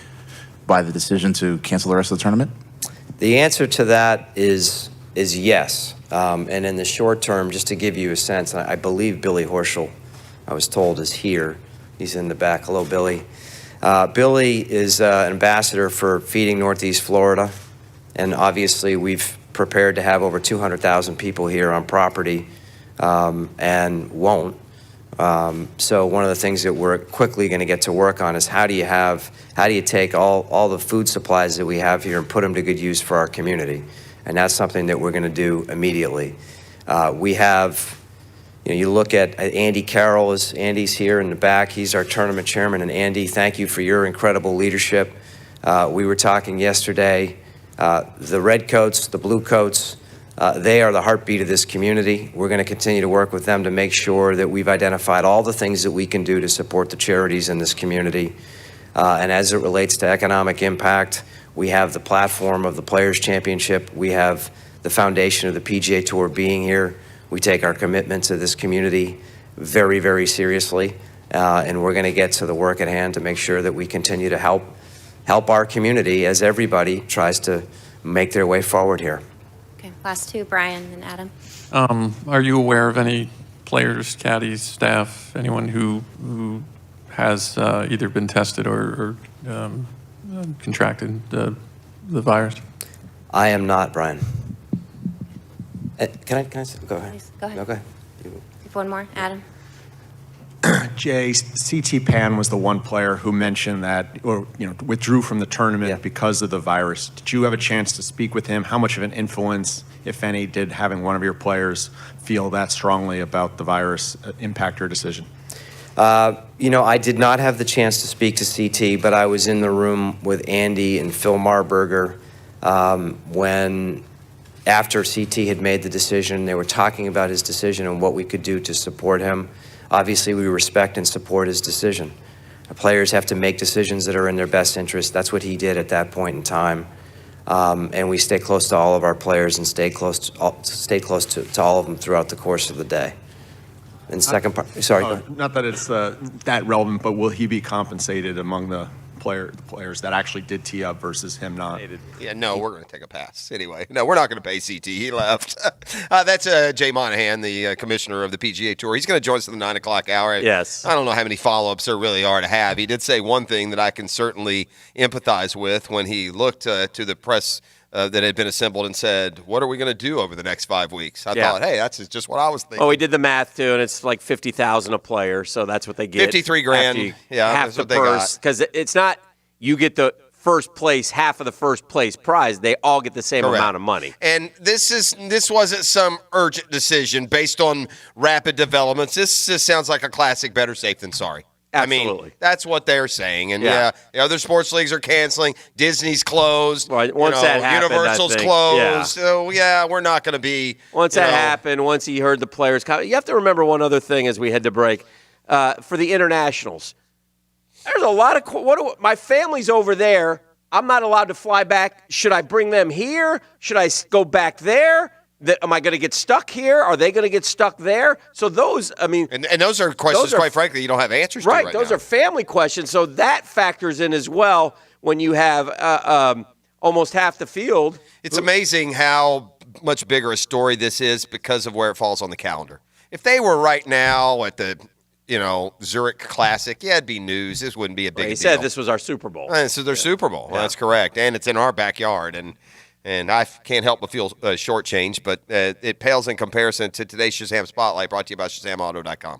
the decision to cancel the rest of the tournament? The answer to that is yes. And in the short term, just to give you a sense, I believe Billy Horschel, I was told, is here. He's in the back. Hello, Billy. Billy is an ambassador for Feeding Northeast Florida, and obviously we've prepared to have over 200,000 people here on property, and won't. So one of the things that we're quickly going to get to work on is how do you take all the food supplies that we have here and put them to good use for our community, and that's something that we're going to do immediately. We have, you look at Andy Carroll. Andy's here in the back. He's our tournament chairman. And Andy, thank you for your incredible leadership. We were talking yesterday, the red coats, the blue coats, they are the heartbeat of this community. We're going to continue to work with them to make sure that we've identified all the things that we can do to support the charities in this community. And as it relates to economic impact, we have the platform of the Players Championship. We have the foundation of the PGA Tour being here. We take our commitment to this community very, very seriously, and we're going to get to the work at hand to make sure that we continue to help our community as everybody tries to make their way forward here. Okay, last 2, Brian and Adam. Are you aware of any players, caddies, staff, anyone who has either been tested or contracted the virus? I am not, Brian. Can I go ahead? Please, go ahead. Okay. One more, Adam. Jay, CT Pan was the one player who mentioned that, or withdrew from the tournament because of the virus. Did you have a chance to speak with him? How much of an influence, if any, did having one of your players feel that strongly about the virus impact your decision? I did not have the chance to speak to CT, but I was in the room with Andy and Phil Marburger after CT had made the decision. They were talking about his decision and what we could do to support him. Obviously, we respect and support his decision. Our players have to make decisions that are in their best interest. That's what he did at that point in time. And we stay close to all of our players and stay close to all of them throughout the course of the day. And second part, sorry. Not that it's that relevant, but will he be compensated among the players that actually did tee up versus him not? Yeah, no, we're going to take a pass. Anyway, no, we're not going to pay CT. He left. That's Jay Monahan, the commissioner of the PGA Tour. He's going to join us at the 9 o'clock hour. Yes. I don't know how many follow-ups there really are to have. He did say one thing that I can certainly empathize with when he looked to the press that had been assembled and said, what are we going to do over the next 5 weeks? I thought, hey, that's just what I was thinking. Oh, we did the math, too, and it's like $50,000 a player, so that's what they get. 53 grand. Yeah, half that's the what they got. purse, because it's not you get the first place, half of the first place prize. They all get the same Correct. amount of money. And this wasn't some urgent decision based on rapid developments. This just sounds like a classic better safe than sorry. Absolutely. I mean, that's what they're saying. And Yeah. the other sports leagues are canceling. Disney's closed. Right. Once that happened, Universal's I think, closed. yeah. So, yeah, we're not going to be. Once that happened, once he heard the players come, you have to remember one other thing as we head to break. For the internationals, there's a lot of my family's over there. I'm not allowed to fly back. Should I bring them here? Should I go back there? Am I going to get stuck here? Are they going to get stuck there? So those, I mean, and those are questions, quite frankly, you don't have answers to right those now. are family questions. So that factors in as well when you have almost half the field. It's amazing how much bigger a story this is because of where it falls on the calendar. If they were right now at the, Zurich Classic, it'd be news. This wouldn't be a big deal. He said this was our Super Bowl. This is their Super Bowl. Yeah. That's correct. And it's in our backyard. And I can't help but feel shortchanged, but it pales in comparison to today's Shazam Spotlight, brought to you by ShazamAuto.com.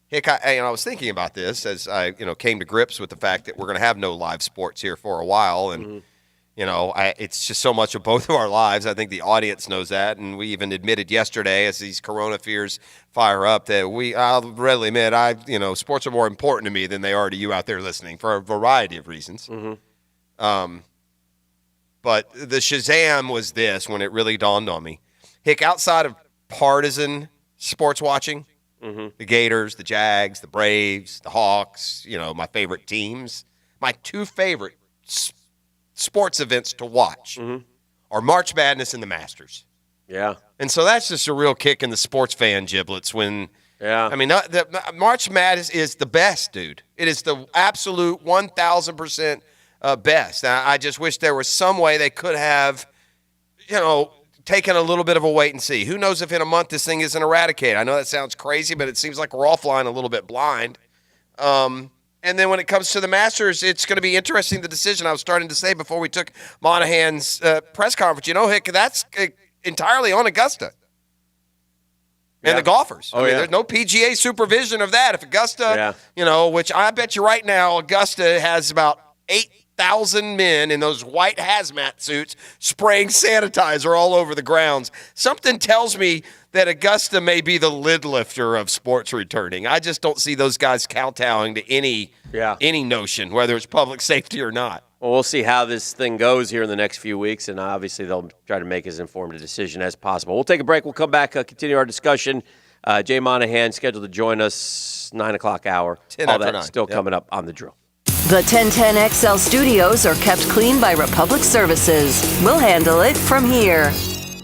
Hick, I was thinking about this as I came to grips with the fact that we're going to have no live sports here for a while. And, it's just so much of both of our lives. I think the audience knows that. And we even admitted yesterday, as these corona fears fire up, that I'll readily admit, sports are more important to me than they are to you out there listening for a variety of reasons. But the Shazam was this when it really dawned on me. Hick, outside of partisan sports watching, the Gators, the Jags, the Braves, the Hawks, my favorite teams, my two favorite sports events to watch are March Madness and the Masters. Yeah. And so that's just a real kick in the sports fan giblets when Yeah. the March Madness is the best, dude. It is the absolute 1,000% best. I just wish there was some way they could have, taken a little bit of a wait and see. Who knows if in a month this thing isn't eradicated? I know that sounds crazy, but it seems like we're all flying a little bit blind. And then when it comes to the Masters, it's going to be interesting, the decision I was starting to say before we took Monahan's press conference. Hick, that's entirely on Augusta and the golfers. There's no PGA supervision of that. If Augusta, which I bet you right now, Augusta has about 8,000 men in those white hazmat suits spraying sanitizer all over the grounds. Something tells me that Augusta may be the lid lifter of sports returning. I just don't see those guys kowtowing to any notion, whether it's public safety or not. Well, we'll see how this thing goes here in the next few weeks, and obviously they'll try to make as informed a decision as possible. We'll take a break. We'll come back, continue our discussion. Jay Monahan scheduled to join us 9 o'clock hour. 10 All after that 9. still coming up on The Drill. The 1010XL studios are kept clean by Republic Services. We'll handle it from here.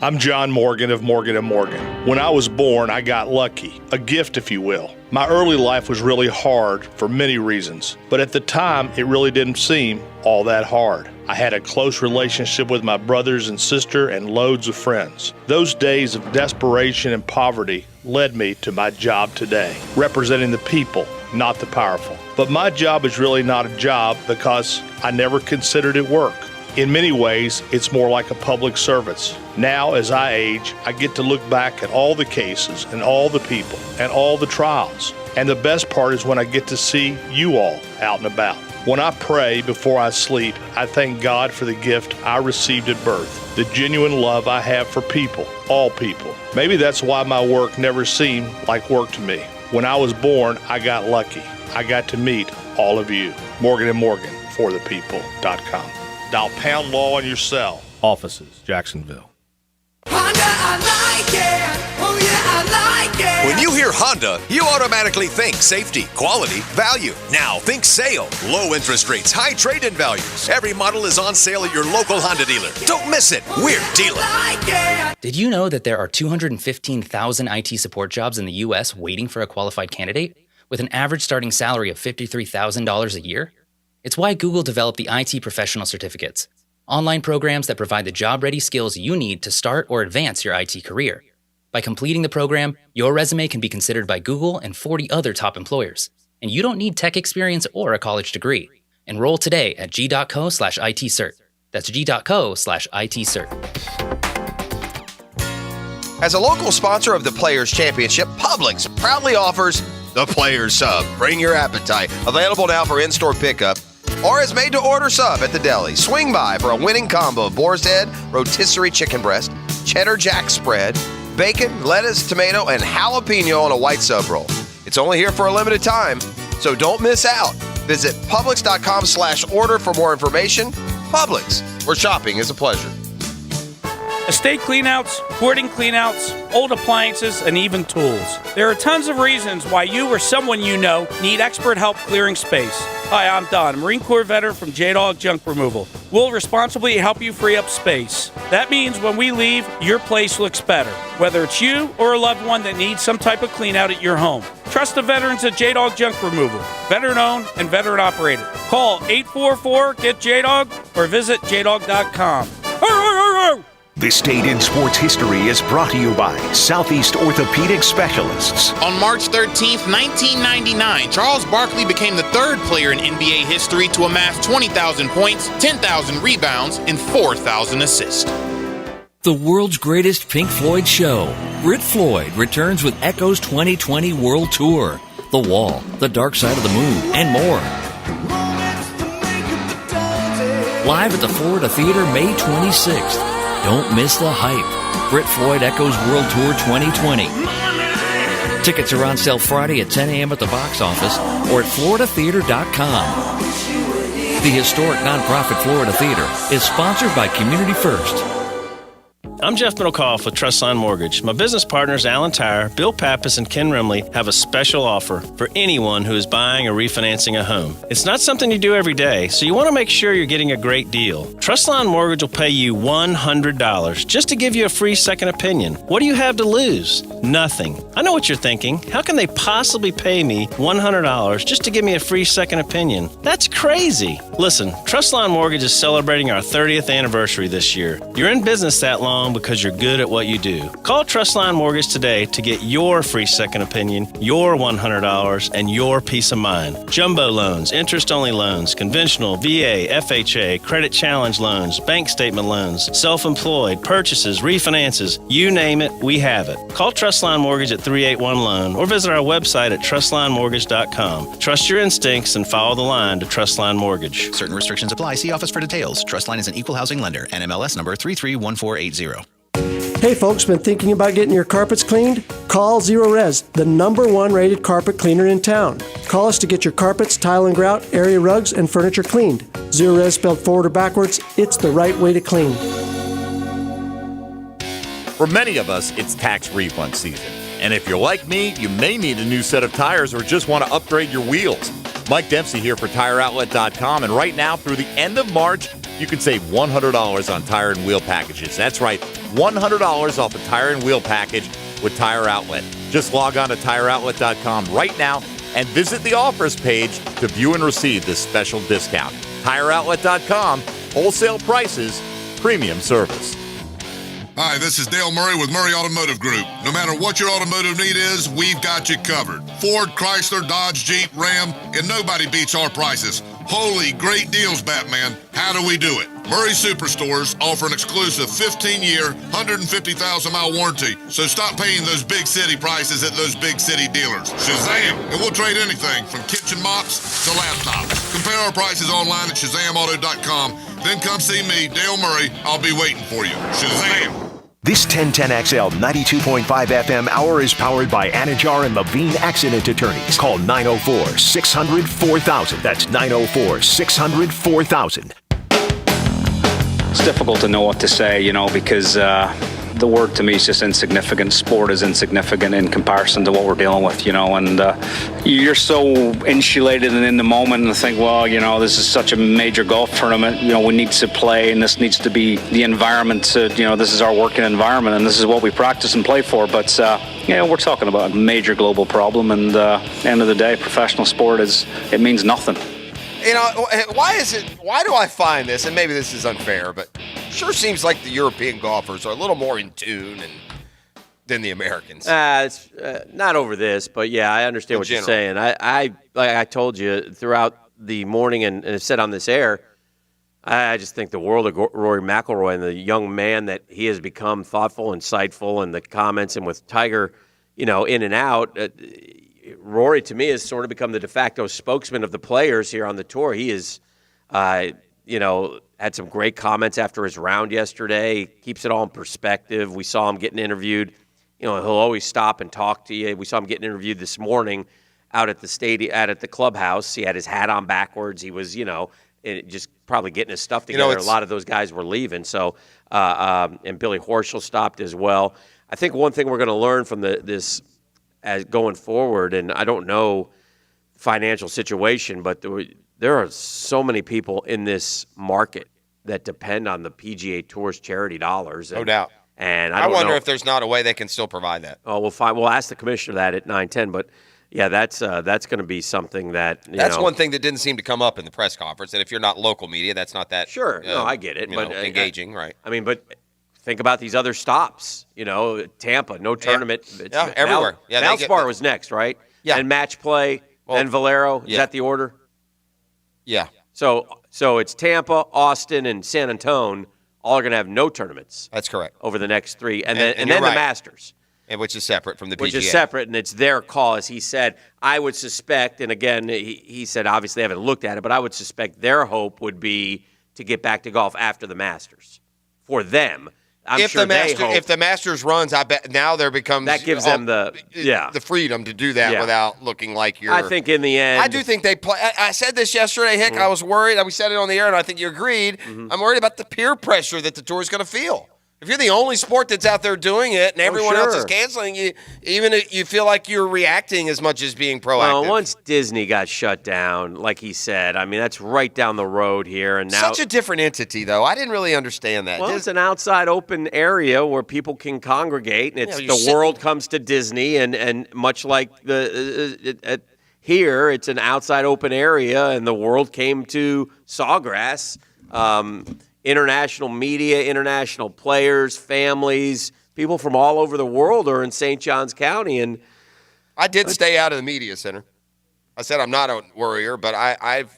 I'm John Morgan of Morgan & Morgan. When I was born, I got lucky, a gift if you will. My early life was really hard for many reasons, but at the time, it really didn't seem all that hard. I had a close relationship with my brothers and sister and loads of friends. Those days of desperation and poverty led me to my job today, representing the people, not the powerful. But my job is really not a job because I never considered it work. In many ways, it's more like a public service. Now, as I age, I get to look back at all the cases and all the people and all the trials. And the best part is when I get to see you all out and about. When I pray before I sleep, I thank God for the gift I received at birth, the genuine love I have for people, all people. Maybe that's why my work never seemed like work to me. When I was born, I got lucky. I got to meet all of you. Morgan & Morgan, forthepeople.com. Dial pound law on your cell. Offices, Jacksonville. When you hear Honda, you automatically think safety, quality, value. Now think sale. Low interest rates, high trade-in values. Every model is on sale at your local Honda dealer. Don't miss it. We're dealer. Did you know that there are 215,000 IT support jobs in the U.S. waiting for a qualified candidate, with an average starting salary of $53,000 a year? It's why Google developed the IT Professional Certificates, online programs that provide the job-ready skills you need to start or advance your IT career. By completing the program, your resume can be considered by Google and 40 other top employers. And you don't need tech experience or a college degree. Enroll today at g.co/ITcert. That's g.co/ITcert. As a local sponsor of the Players Championship, Publix proudly offers the Players Sub. Bring your appetite. Available now for in-store pickup or as made-to-order sub at the deli. Swing by for a winning combo of boar's head, rotisserie chicken breast, cheddar jack spread, bacon, lettuce, tomato, and jalapeno on a white sub roll. It's only here for a limited time, so don't miss out. Visit Publix.com/order for more information. Publix, where shopping is a pleasure. Estate cleanouts, hoarding cleanouts, old appliances, and even tools. There are tons of reasons why you or someone you know need expert help clearing space. Hi, I'm Don, Marine Corps veteran from J-Dog Junk Removal. We'll responsibly help you free up space. That means when we leave, your place looks better, whether it's you or a loved one that needs some type of clean out at your home. Trust the veterans at J-Dog Junk Removal. Veteran-owned and veteran-operated. Call 844-GET-JDOG or visit jdog.com. This date in sports history is brought to you by Southeast Orthopedic Specialists. On March 13th, 1999, Charles Barkley became the third player in NBA history to amass 20,000 points, 10,000 rebounds, and 4,000 assists. The world's greatest Pink Floyd show. Brit Floyd returns with Echo's 2020 World Tour. The Wall, The Dark Side of the Moon, and more. Live at the Florida Theater May 26th. Don't miss the hype. Brit Floyd Echoes World Tour 2020. Tickets are on sale Friday at 10 a.m. at the box office or at floridatheater.com. The historic nonprofit Florida Theater is sponsored by Community First. I'm Jeff Middlecoff with Trustline Mortgage. My business partners, Alan Tyre, Bill Pappas, and Ken Rimley, have a special offer for anyone who is buying or refinancing a home. It's not something you do every day, so you want to make sure you're getting a great deal. Trustline Mortgage will pay you $100 just to give you a free second opinion. What do you have to lose? Nothing. I know what you're thinking. How can they possibly pay me $100 just to give me a free second opinion? That's crazy. Listen, Trustline Mortgage is celebrating our 30th anniversary this year. You're in business that long because you're good at what you do. Call Trustline Mortgage today to get your free second opinion, your $100, and your peace of mind. Jumbo loans, interest-only loans, conventional, VA, FHA, credit challenge loans, bank statement loans, self-employed, purchases, refinances, you name it, we have it. Call Trustline Mortgage at 381-LOAN or visit our website at trustlinemortgage.com. Trust your instincts and follow the line to Trustline Mortgage. Certain restrictions apply. See office for details. Trustline is an equal housing lender. NMLS number 331480. Hey folks, been thinking about getting your carpets cleaned? Call Zero Res, the #1 rated carpet cleaner in town. Call us to get your carpets, tile and grout, area rugs, and furniture cleaned. Zero Res spelled forward or backwards, it's the right way to clean. For many of us, it's tax refund season. And if you're like me, you may need a new set of tires or just want to upgrade your wheels. Mike Dempsey here for TireOutlet.com, and right now through the end of March, you can save $100 on tire and wheel packages. That's right, $100 off a tire and wheel package with Tire Outlet. Just log on to TireOutlet.com right now and visit the offers page to view and receive this special discount. TireOutlet.com, wholesale prices, premium service. Hi, this is Dale Murray with Murray Automotive Group. No matter what your automotive need is, we've got you covered. Ford, Chrysler, Dodge, Jeep, Ram, and nobody beats our prices. Holy great deals, Batman. How do we do it? Murray Superstores offer an exclusive 15-year, 150,000-mile warranty. So stop paying those big city prices at those big city dealers. Shazam! And we'll trade anything from kitchen mops to laptops. Compare our prices online at ShazamAuto.com. Then come see me, Dale Murray. I'll be waiting for you. Shazam! This 1010XL 92.5 FM hour is powered by Anajar and Levine Accident Attorneys. Call 904-600-4000. That's 904-600-4000. It's difficult to know what to say, because the word to me is just insignificant. Sport is insignificant in comparison to what we're dealing with, and you're so insulated and in the moment and think, well, this is such a major golf tournament, we need to play and this needs to be the environment to, this is our working environment and this is what we practice and play for. But, we're talking about a major global problem, and end of the day, professional sport it means nothing. Why do I find this, and maybe this is unfair, but sure seems like the European golfers are a little more in tune than the Americans. It's not over this, but yeah, I understand what you're saying. I like I told you throughout the morning and have said on this air, I just think the world of Rory McIlroy and the young man that he has become, thoughtful, insightful, and the comments, and with Tiger, in and out. Rory, to me, has sort of become the de facto spokesman of the players here on the tour. He is, had some great comments after his round yesterday. Keeps it all in perspective. We saw him getting interviewed. He'll always stop and talk to you. We saw him getting interviewed this morning out at the stadium, at the clubhouse. He had his hat on backwards. He was, just probably getting his stuff together. A lot of those guys were leaving. So, and Billy Horschel stopped as well. I think one thing we're going to learn from this as going forward, and I don't know financial situation, but there are so many people in this market that depend on the PGA Tour's charity dollars. No doubt. And I wonder if there's not a way they can still provide that. Oh, we'll ask the commissioner that at 9:10. But Yeah, that's going to be something that That's one thing that didn't seem to come up in the press conference. And if you're not local media, that's not that Sure, no, I get it, but engaging, right? I mean, but think about these other stops. Tampa, no tournament. Yeah, everywhere. Valspar was next, right? Yeah. And match play, then Valero. Is that the order? Yeah. So it's Tampa, Austin, and San Antonio. All are going to have no tournaments. That's correct. Over the next 3, and And then you're the right. Masters. And which is separate from the PGA. Which is separate, and it's their call, as he said. I would suspect, and again, he said obviously they haven't looked at it, but I would suspect their hope would be to get back to golf after the Masters. For them, If the Masters runs, I bet now there becomes that gives them the freedom to do that without looking like you're. I think in the end, I do think they play. I said this yesterday, Hick. I was worried. We said it on the air, and I think you agreed. I'm worried about the peer pressure that the tour is going to feel. If you're the only sport that's out there doing it, and everyone else is canceling, you feel like you're reacting as much as being proactive. Well, once Disney got shut down, like he said, I mean that's right down the road here, and now such a different entity, though. I didn't really understand that. Well, it's an outside open area where people can congregate, and it's the world comes to Disney, and much like here, it's an outside open area, and the world came to Sawgrass. International media, international players, families, people from all over the world are in St. Johns County. And I did stay out of the media center. I said I'm not a worrier, but I've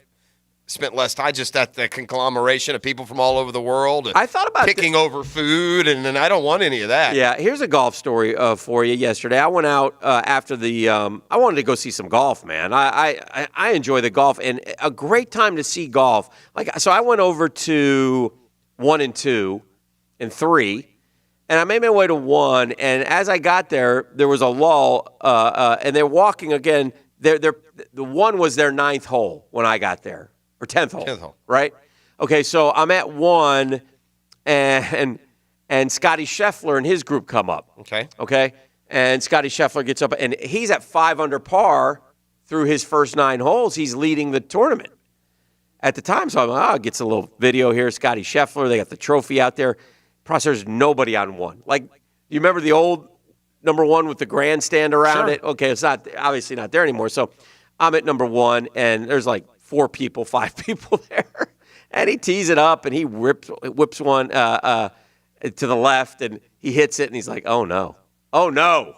spent less time just at the conglomeration of people from all over the world. I thought about picking over food, and I don't want any of that. Yeah, here's a golf story for you. Yesterday, I went out after the. I wanted to go see some golf, man. I enjoy the golf, and a great time to see golf. So I went over to 1 and 2 and 3, and I made my way to 1. And as I got there, there was a lull, and they're walking again. The 1 was their 9th hole when I got there. Or 10th hole. 10th hole. Right? Okay, so I'm at 1, and Scotty Scheffler and his group come up. Okay. And Scotty Scheffler gets up, and he's at 5 under par through his first 9 holes. He's leading the tournament at the time. So I'm like, gets a little video here. Scotty Scheffler, they got the trophy out there. Plus, there's nobody on 1. Like, you remember the old number 1 with the grandstand around it? Okay, it's not obviously not there anymore. So I'm at number 1, and there's like 4 people, 5 people there. And he tees it up, and he whips one to the left, and he hits it, and he's like, oh, no. Oh, no.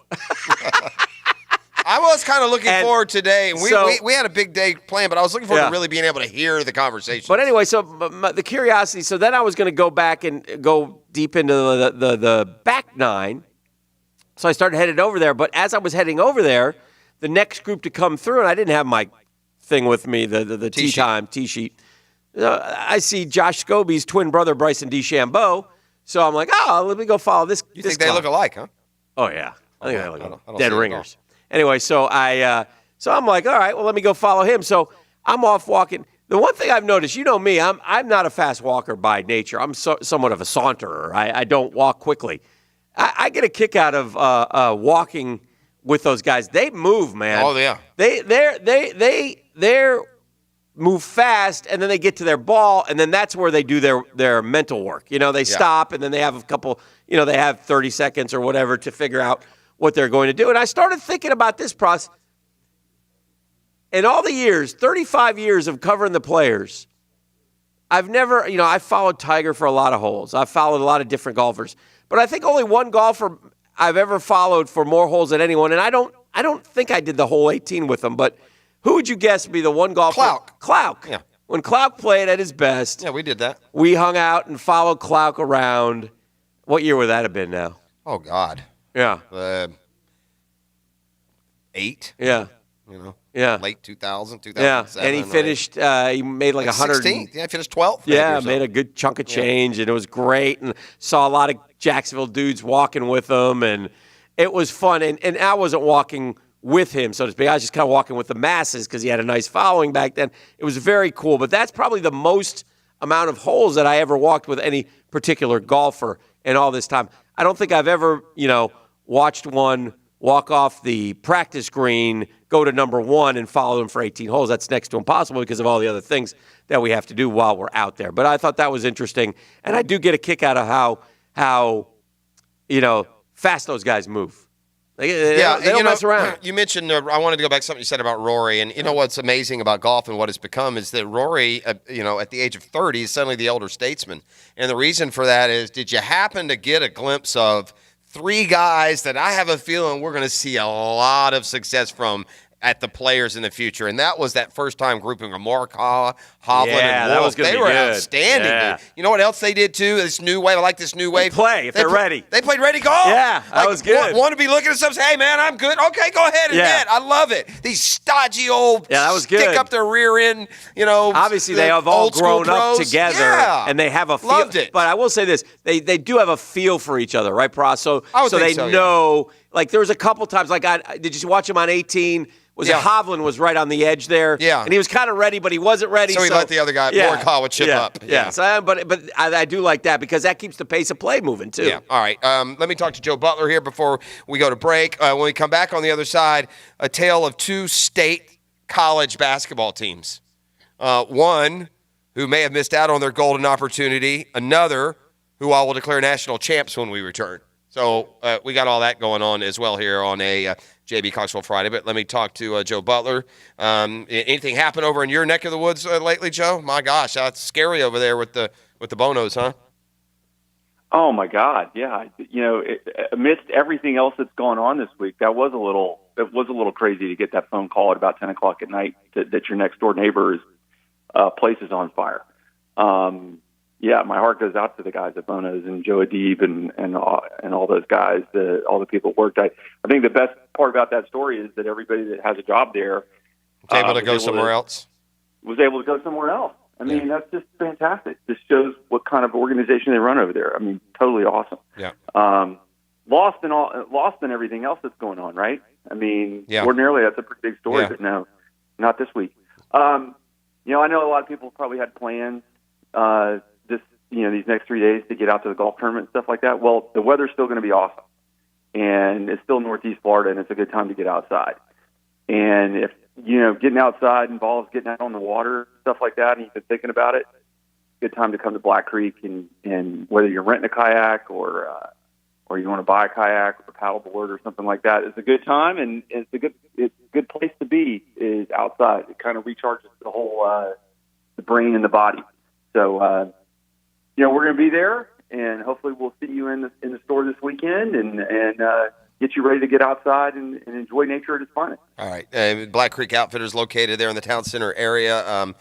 I was kind of looking forward today. And we had a big day planned, but I was looking forward to really being able to hear the conversation. But anyway, so the curiosity, so then I was going to go back and go deep into the back 9. So I started headed over there. But as I was heading over there, the next group to come through, and I didn't have my thing with me, the tee sheet. I see Josh Scobie's twin brother, Bryson DeChambeau. So I'm like, let me go follow this. You think they look alike, huh? Oh, yeah. I think they look alike. Dead ringers. Anyway, so I'm like, all right, well, let me go follow him. So I'm off walking. The one thing I've noticed, you know me, I'm not a fast walker by nature. I'm somewhat of a saunterer. I don't walk quickly. I get a kick out of walking with those guys. They move, man. Oh, yeah. They're move fast, and then they get to their ball, and then that's where they do their mental work. They stop, and then they have a couple, they have 30 seconds or whatever to figure out what they're going to do. And I started thinking about this process. In all the years, 35 years of covering the players, I've never, I followed Tiger for a lot of holes. I've followed a lot of different golfers. But I think only one golfer I've ever followed for more holes than anyone, and I don't think I did the whole 18 with him, but who would you guess would be the one golfer? Klauck. Yeah. When Klauck played at his best. Yeah, we did that. We hung out and followed Klauck around. What year would that have been now? Oh, God. Yeah. 8. Yeah. Yeah. Late 2000, 2007. Yeah, and he finished, he made like 100. 16th. Yeah, he finished 12th. Yeah, made a good chunk of change, and it was great, and saw a lot of Jacksonville dudes walking with him, and it was fun. And I wasn't walking with him, so to speak. I was just kind of walking with the masses because he had a nice following back then. It was very cool, but that's probably the most amount of holes that I ever walked with any particular golfer in all this time. I don't think I've ever, watched one walk off the practice green, go to number 1, and follow them for 18 holes. That's next to impossible because of all the other things that we have to do while we're out there. But I thought that was interesting, and I do get a kick out of how fast those guys move. They don't mess around. You mentioned, I wanted to go back to something you said about Rory. And you know what's amazing about golf and what it's become is that Rory, at the age of 30, is suddenly the elder statesman. And the reason for that is, did you happen to get a glimpse of 3 guys that I have a feeling we're going to see a lot of success from at the Players in the future? And that was that first-time grouping of Mark Hovland and Wolf. They were outstanding, dude. You know what else they did, too? This new wave. I like this new wave. If they're ready. They played ready golf. Yeah, that was good. Want to be looking at something, say, hey, man, I'm good. Okay, go ahead and hit. I love it. These stodgy old that was good. stick up their rear end, Obviously, they have all grown up together, and they have a feel. Loved it. But I will say this. They do have a feel for each other, right, Pras? So they know. Like, there was a couple times, did you watch him on 18? Hovland was right on the edge there. Yeah. And he was kind of ready, but he wasn't ready. So he let the other guy, Morikawa, chip up. Yeah. So, but I do like that because that keeps the pace of play moving, too. Yeah. All right. Let me talk to Joe Butler here before we go to break. When we come back on the other side, a tale of 2 state college basketball teams. One who may have missed out on their golden opportunity. Another who I will declare national champs when we return. So we got all that going on as well here on a JB Coxwell Friday. But let me talk to Joe Butler. Anything happen over in your neck of the woods lately, Joe? My gosh, that's scary over there with the Bonos, huh? Oh my God, yeah. Amidst everything else that's going on this week, it was a little crazy to get that phone call at about 10 o'clock at night that your next door neighbor's place is on fire. Yeah, my heart goes out to the guys at Bonos and Joe Adib and all those guys, all the people that worked. I think the best part about that story is that everybody that has a job there was able to go somewhere else. Was able to go somewhere else. I mean, that's just fantastic. This shows what kind of organization they run over there. I mean, totally awesome. Yeah. Lost in everything else that's going on, right? I mean, ordinarily that's a pretty big story, but no, not this week. I know a lot of people probably had plans. These next 3 days to get out to the golf tournament and stuff like that. Well, the weather's still going to be awesome. And it's still Northeast Florida, and it's a good time to get outside. And if, getting outside involves getting out on the water, stuff like that, and you've been thinking about it, good time to come to Black Creek. And whether you're renting a kayak or you want to buy a kayak or a paddleboard or something like that, it's a good time, and it's a good place to be is outside. It kind of recharges the whole the brain and the body. So, we're going to be there, and hopefully we'll see you in the store this weekend and get you ready to get outside and enjoy nature at its finest. All right. Black Creek Outfitters located there in the town center area,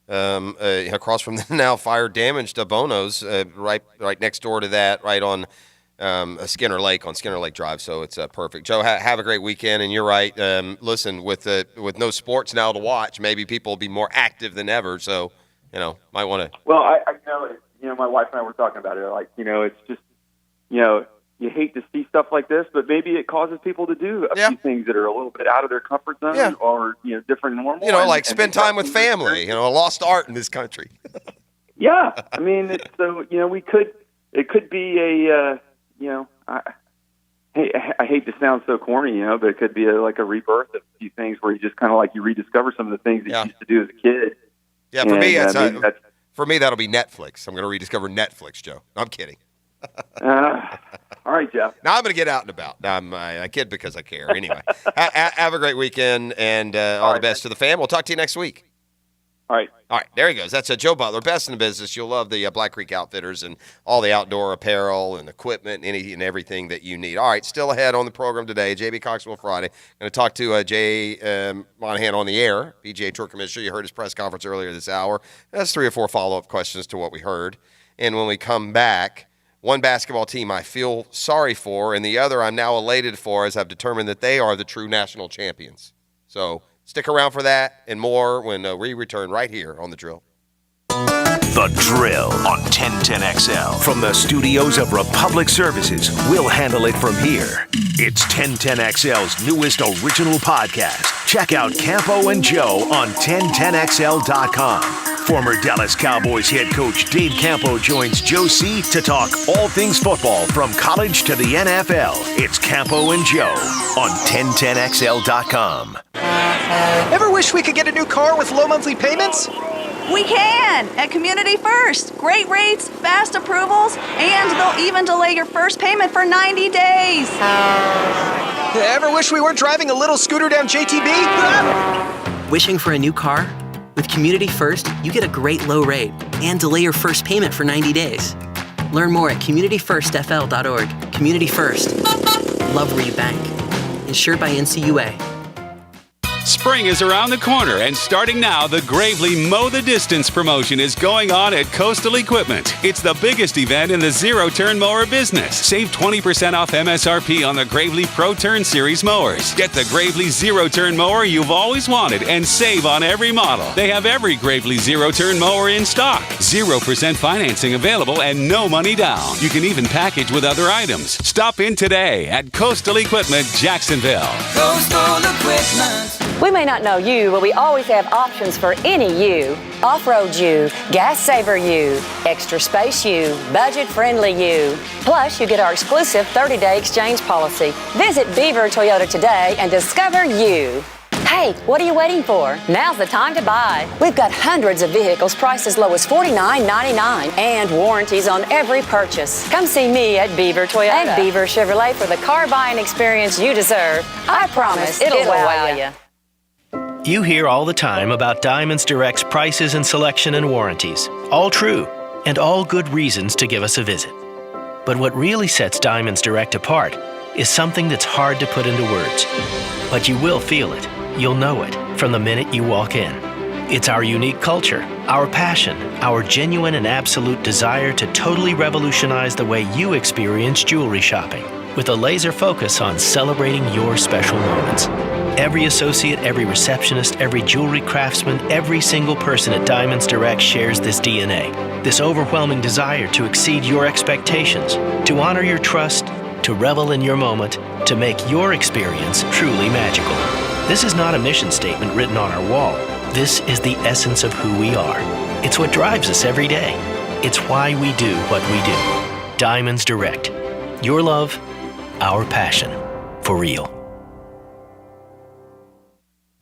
across from the now fire-damaged Bonos, right next door to that, right on Skinner Lake Drive. So it's perfect. Joe, have a great weekend, and you're right. Listen, with no sports now to watch, maybe people will be more active than ever, so might want to. Well, I know, my wife and I were talking about it. Like, it's just, you hate to see stuff like this, but maybe it causes people to do a few things that are a little bit out of their comfort zone or, different and normal. Like spend time with family, a lost art in this country. Yeah. I mean, it could be a, I hate to sound so corny, but it could be like a rebirth of a few things where you just kind of you rediscover some of the things that you used to do as a kid. Yeah, for me, that'll be Netflix. I'm going to rediscover Netflix, Joe. I'm kidding. All right, Jeff. Now I'm going to get out and about. I kid because I care. Anyway, have a great weekend, and all the best to the fam. We'll talk to you next week. All right. All right, there he goes. That's Joe Butler, best in the business. You'll love the Black Creek Outfitters and all the outdoor apparel and equipment, any and everything that you need. All right, still ahead on the program today, JB Coxwell Friday. Going to talk to Jay Monahan on the air, PGA Tour Commissioner. You heard his press conference earlier this hour. That's 3 or 4 follow-up questions to what we heard. And when we come back, one basketball team I feel sorry for, and the other I'm now elated for as I've determined that they are the true national champions. So stick around for that and more when we return right here on The Drill. The Drill on 1010XL. From the studios of Republic Services, we'll handle it from here. It's 1010XL's newest original podcast. Check out Campo and Joe on 1010XL.com. Former Dallas Cowboys head coach Dave Campo joins Joe C. to talk all things football from college to the NFL. It's Campo and Joe on 1010XL.com. Ever wish we could get a new car with low monthly payments? We can at Community First. Great rates, fast approvals, and they'll even delay your first payment for 90 days. Ever wish we weren't driving a little scooter down JTB? Wishing for a new car? With Community First, you get a great low rate and delay your first payment for 90 days. Learn more at communityfirstfl.org. Community First. Love where you bank. Insured by NCUA. Spring is around the corner, and starting now, the Gravely Mow the Distance promotion is going on at Coastal Equipment. It's the biggest event in the zero-turn mower business. Save 20% off MSRP on the Gravely Pro Turn Series mowers. Get the Gravely zero-turn mower you've always wanted and save on every model. They have every Gravely zero-turn mower in stock. 0% financing available and no money down. You can even package with other items. Stop in today at Coastal Equipment, Jacksonville. Coastal Equipment. We may not know you, but we always have options for any you. Off-road you, gas saver you, extra space you, budget-friendly you. Plus, you get our exclusive 30-day exchange policy. Visit Beaver Toyota today and discover you. Hey, what are you waiting for? Now's the time to buy. We've got hundreds of vehicles priced as low as $49.99 and warranties on every purchase. Come see me at Beaver Toyota and Beaver Chevrolet for the car buying experience you deserve. I promise it'll wow you. You hear all the time about Diamonds Direct's prices and selection and warranties. All true, and all good reasons to give us a visit. But what really sets Diamonds Direct apart is something that's hard to put into words. But you will feel it. You'll know it from the minute you walk in. It's our unique culture, our passion, our genuine and absolute desire to totally revolutionize the way you experience jewelry shopping, with a laser focus on celebrating your special moments. Every associate, every receptionist, every jewelry craftsman, every single person at Diamonds Direct shares this DNA, this overwhelming desire to exceed your expectations, to honor your trust, to revel in your moment, to make your experience truly magical. This is not a mission statement written on our wall. This is the essence of who we are. It's what drives us every day. It's why we do what we do. Diamonds Direct. Your love, our passion. For real.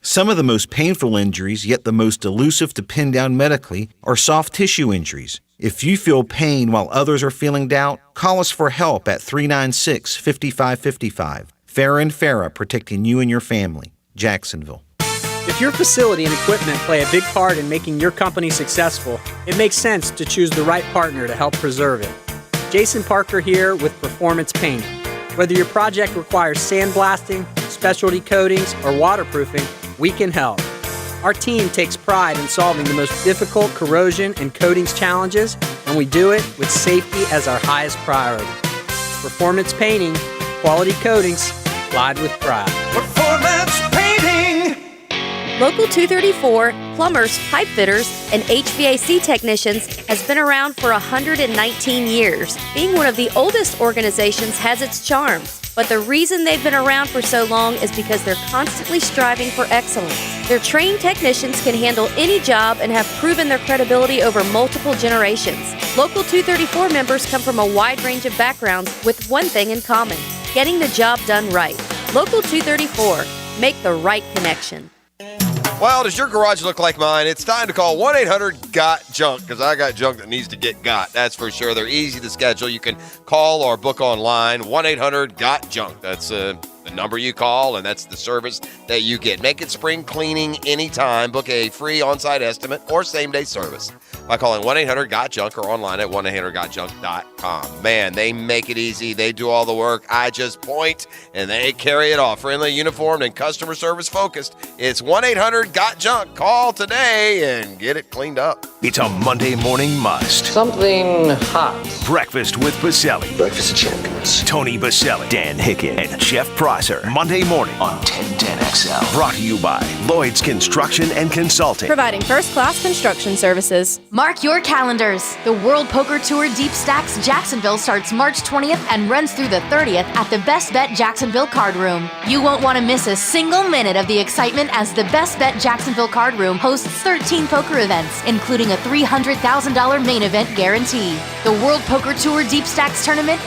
Some of the most painful injuries, yet the most elusive to pin down medically, are soft tissue injuries. If you feel pain while others are feeling doubt, call us for help at 396-5555. Farah and Farah, protecting you and your family. Jacksonville. If your facility and equipment play a big part in making your company successful, it makes sense to choose the right partner to help preserve it. Jason Parker here with Performance Painting. Whether your project requires sandblasting, specialty coatings, or waterproofing, we can help. Our team takes pride in solving the most difficult corrosion and coatings challenges, and we do it with safety as our highest priority. Performance Painting, quality coatings, applied with pride. Performance Painting! Local 234, plumbers, pipe fitters, and HVAC technicians has been around for 119 years. Being one of the oldest organizations has its charms. But the reason they've been around for so long is because they're constantly striving for excellence. Their trained technicians can handle any job and have proven their credibility over multiple generations. Local 234 members come from a wide range of backgrounds with one thing in common: getting the job done right. Local 234. Make the right connection. Well, does your garage look like mine? It's time to call 1-800-GOT-JUNK, because I got junk that needs to get got. That's for sure. They're easy to schedule. You can call or book online. 1-800-GOT-JUNK. That's the number you call, and that's the service that you get. Make it spring cleaning anytime. Book a free on-site estimate or same-day service by calling 1-800-GOT-JUNK or online at 1-800-GOT-JUNK.com. Man, they make it easy. They do all the work. I just point, and they carry it off. Friendly, uniformed, and customer service focused. It's 1-800-GOT-JUNK. Call today and get it cleaned up. It's a Monday morning must. Something hot. Breakfast with Baselli. Breakfast of champions. Tony Baselli, Dan Hicken, and Jeff Prosser. Monday morning on 1010XL. Brought to you by Lloyd's Construction and Consulting. Providing first-class construction services. Mark your calendars. The World Poker Tour Deep Stacks Jacksonville starts March 20th and runs through the 30th at the Best Bet Jacksonville Card Room. You won't want to miss a single minute of the excitement as the Best Bet Jacksonville Card Room hosts 13 poker events, including a $300,000 main event guarantee. The World Poker Tour Deep Stacks Tournament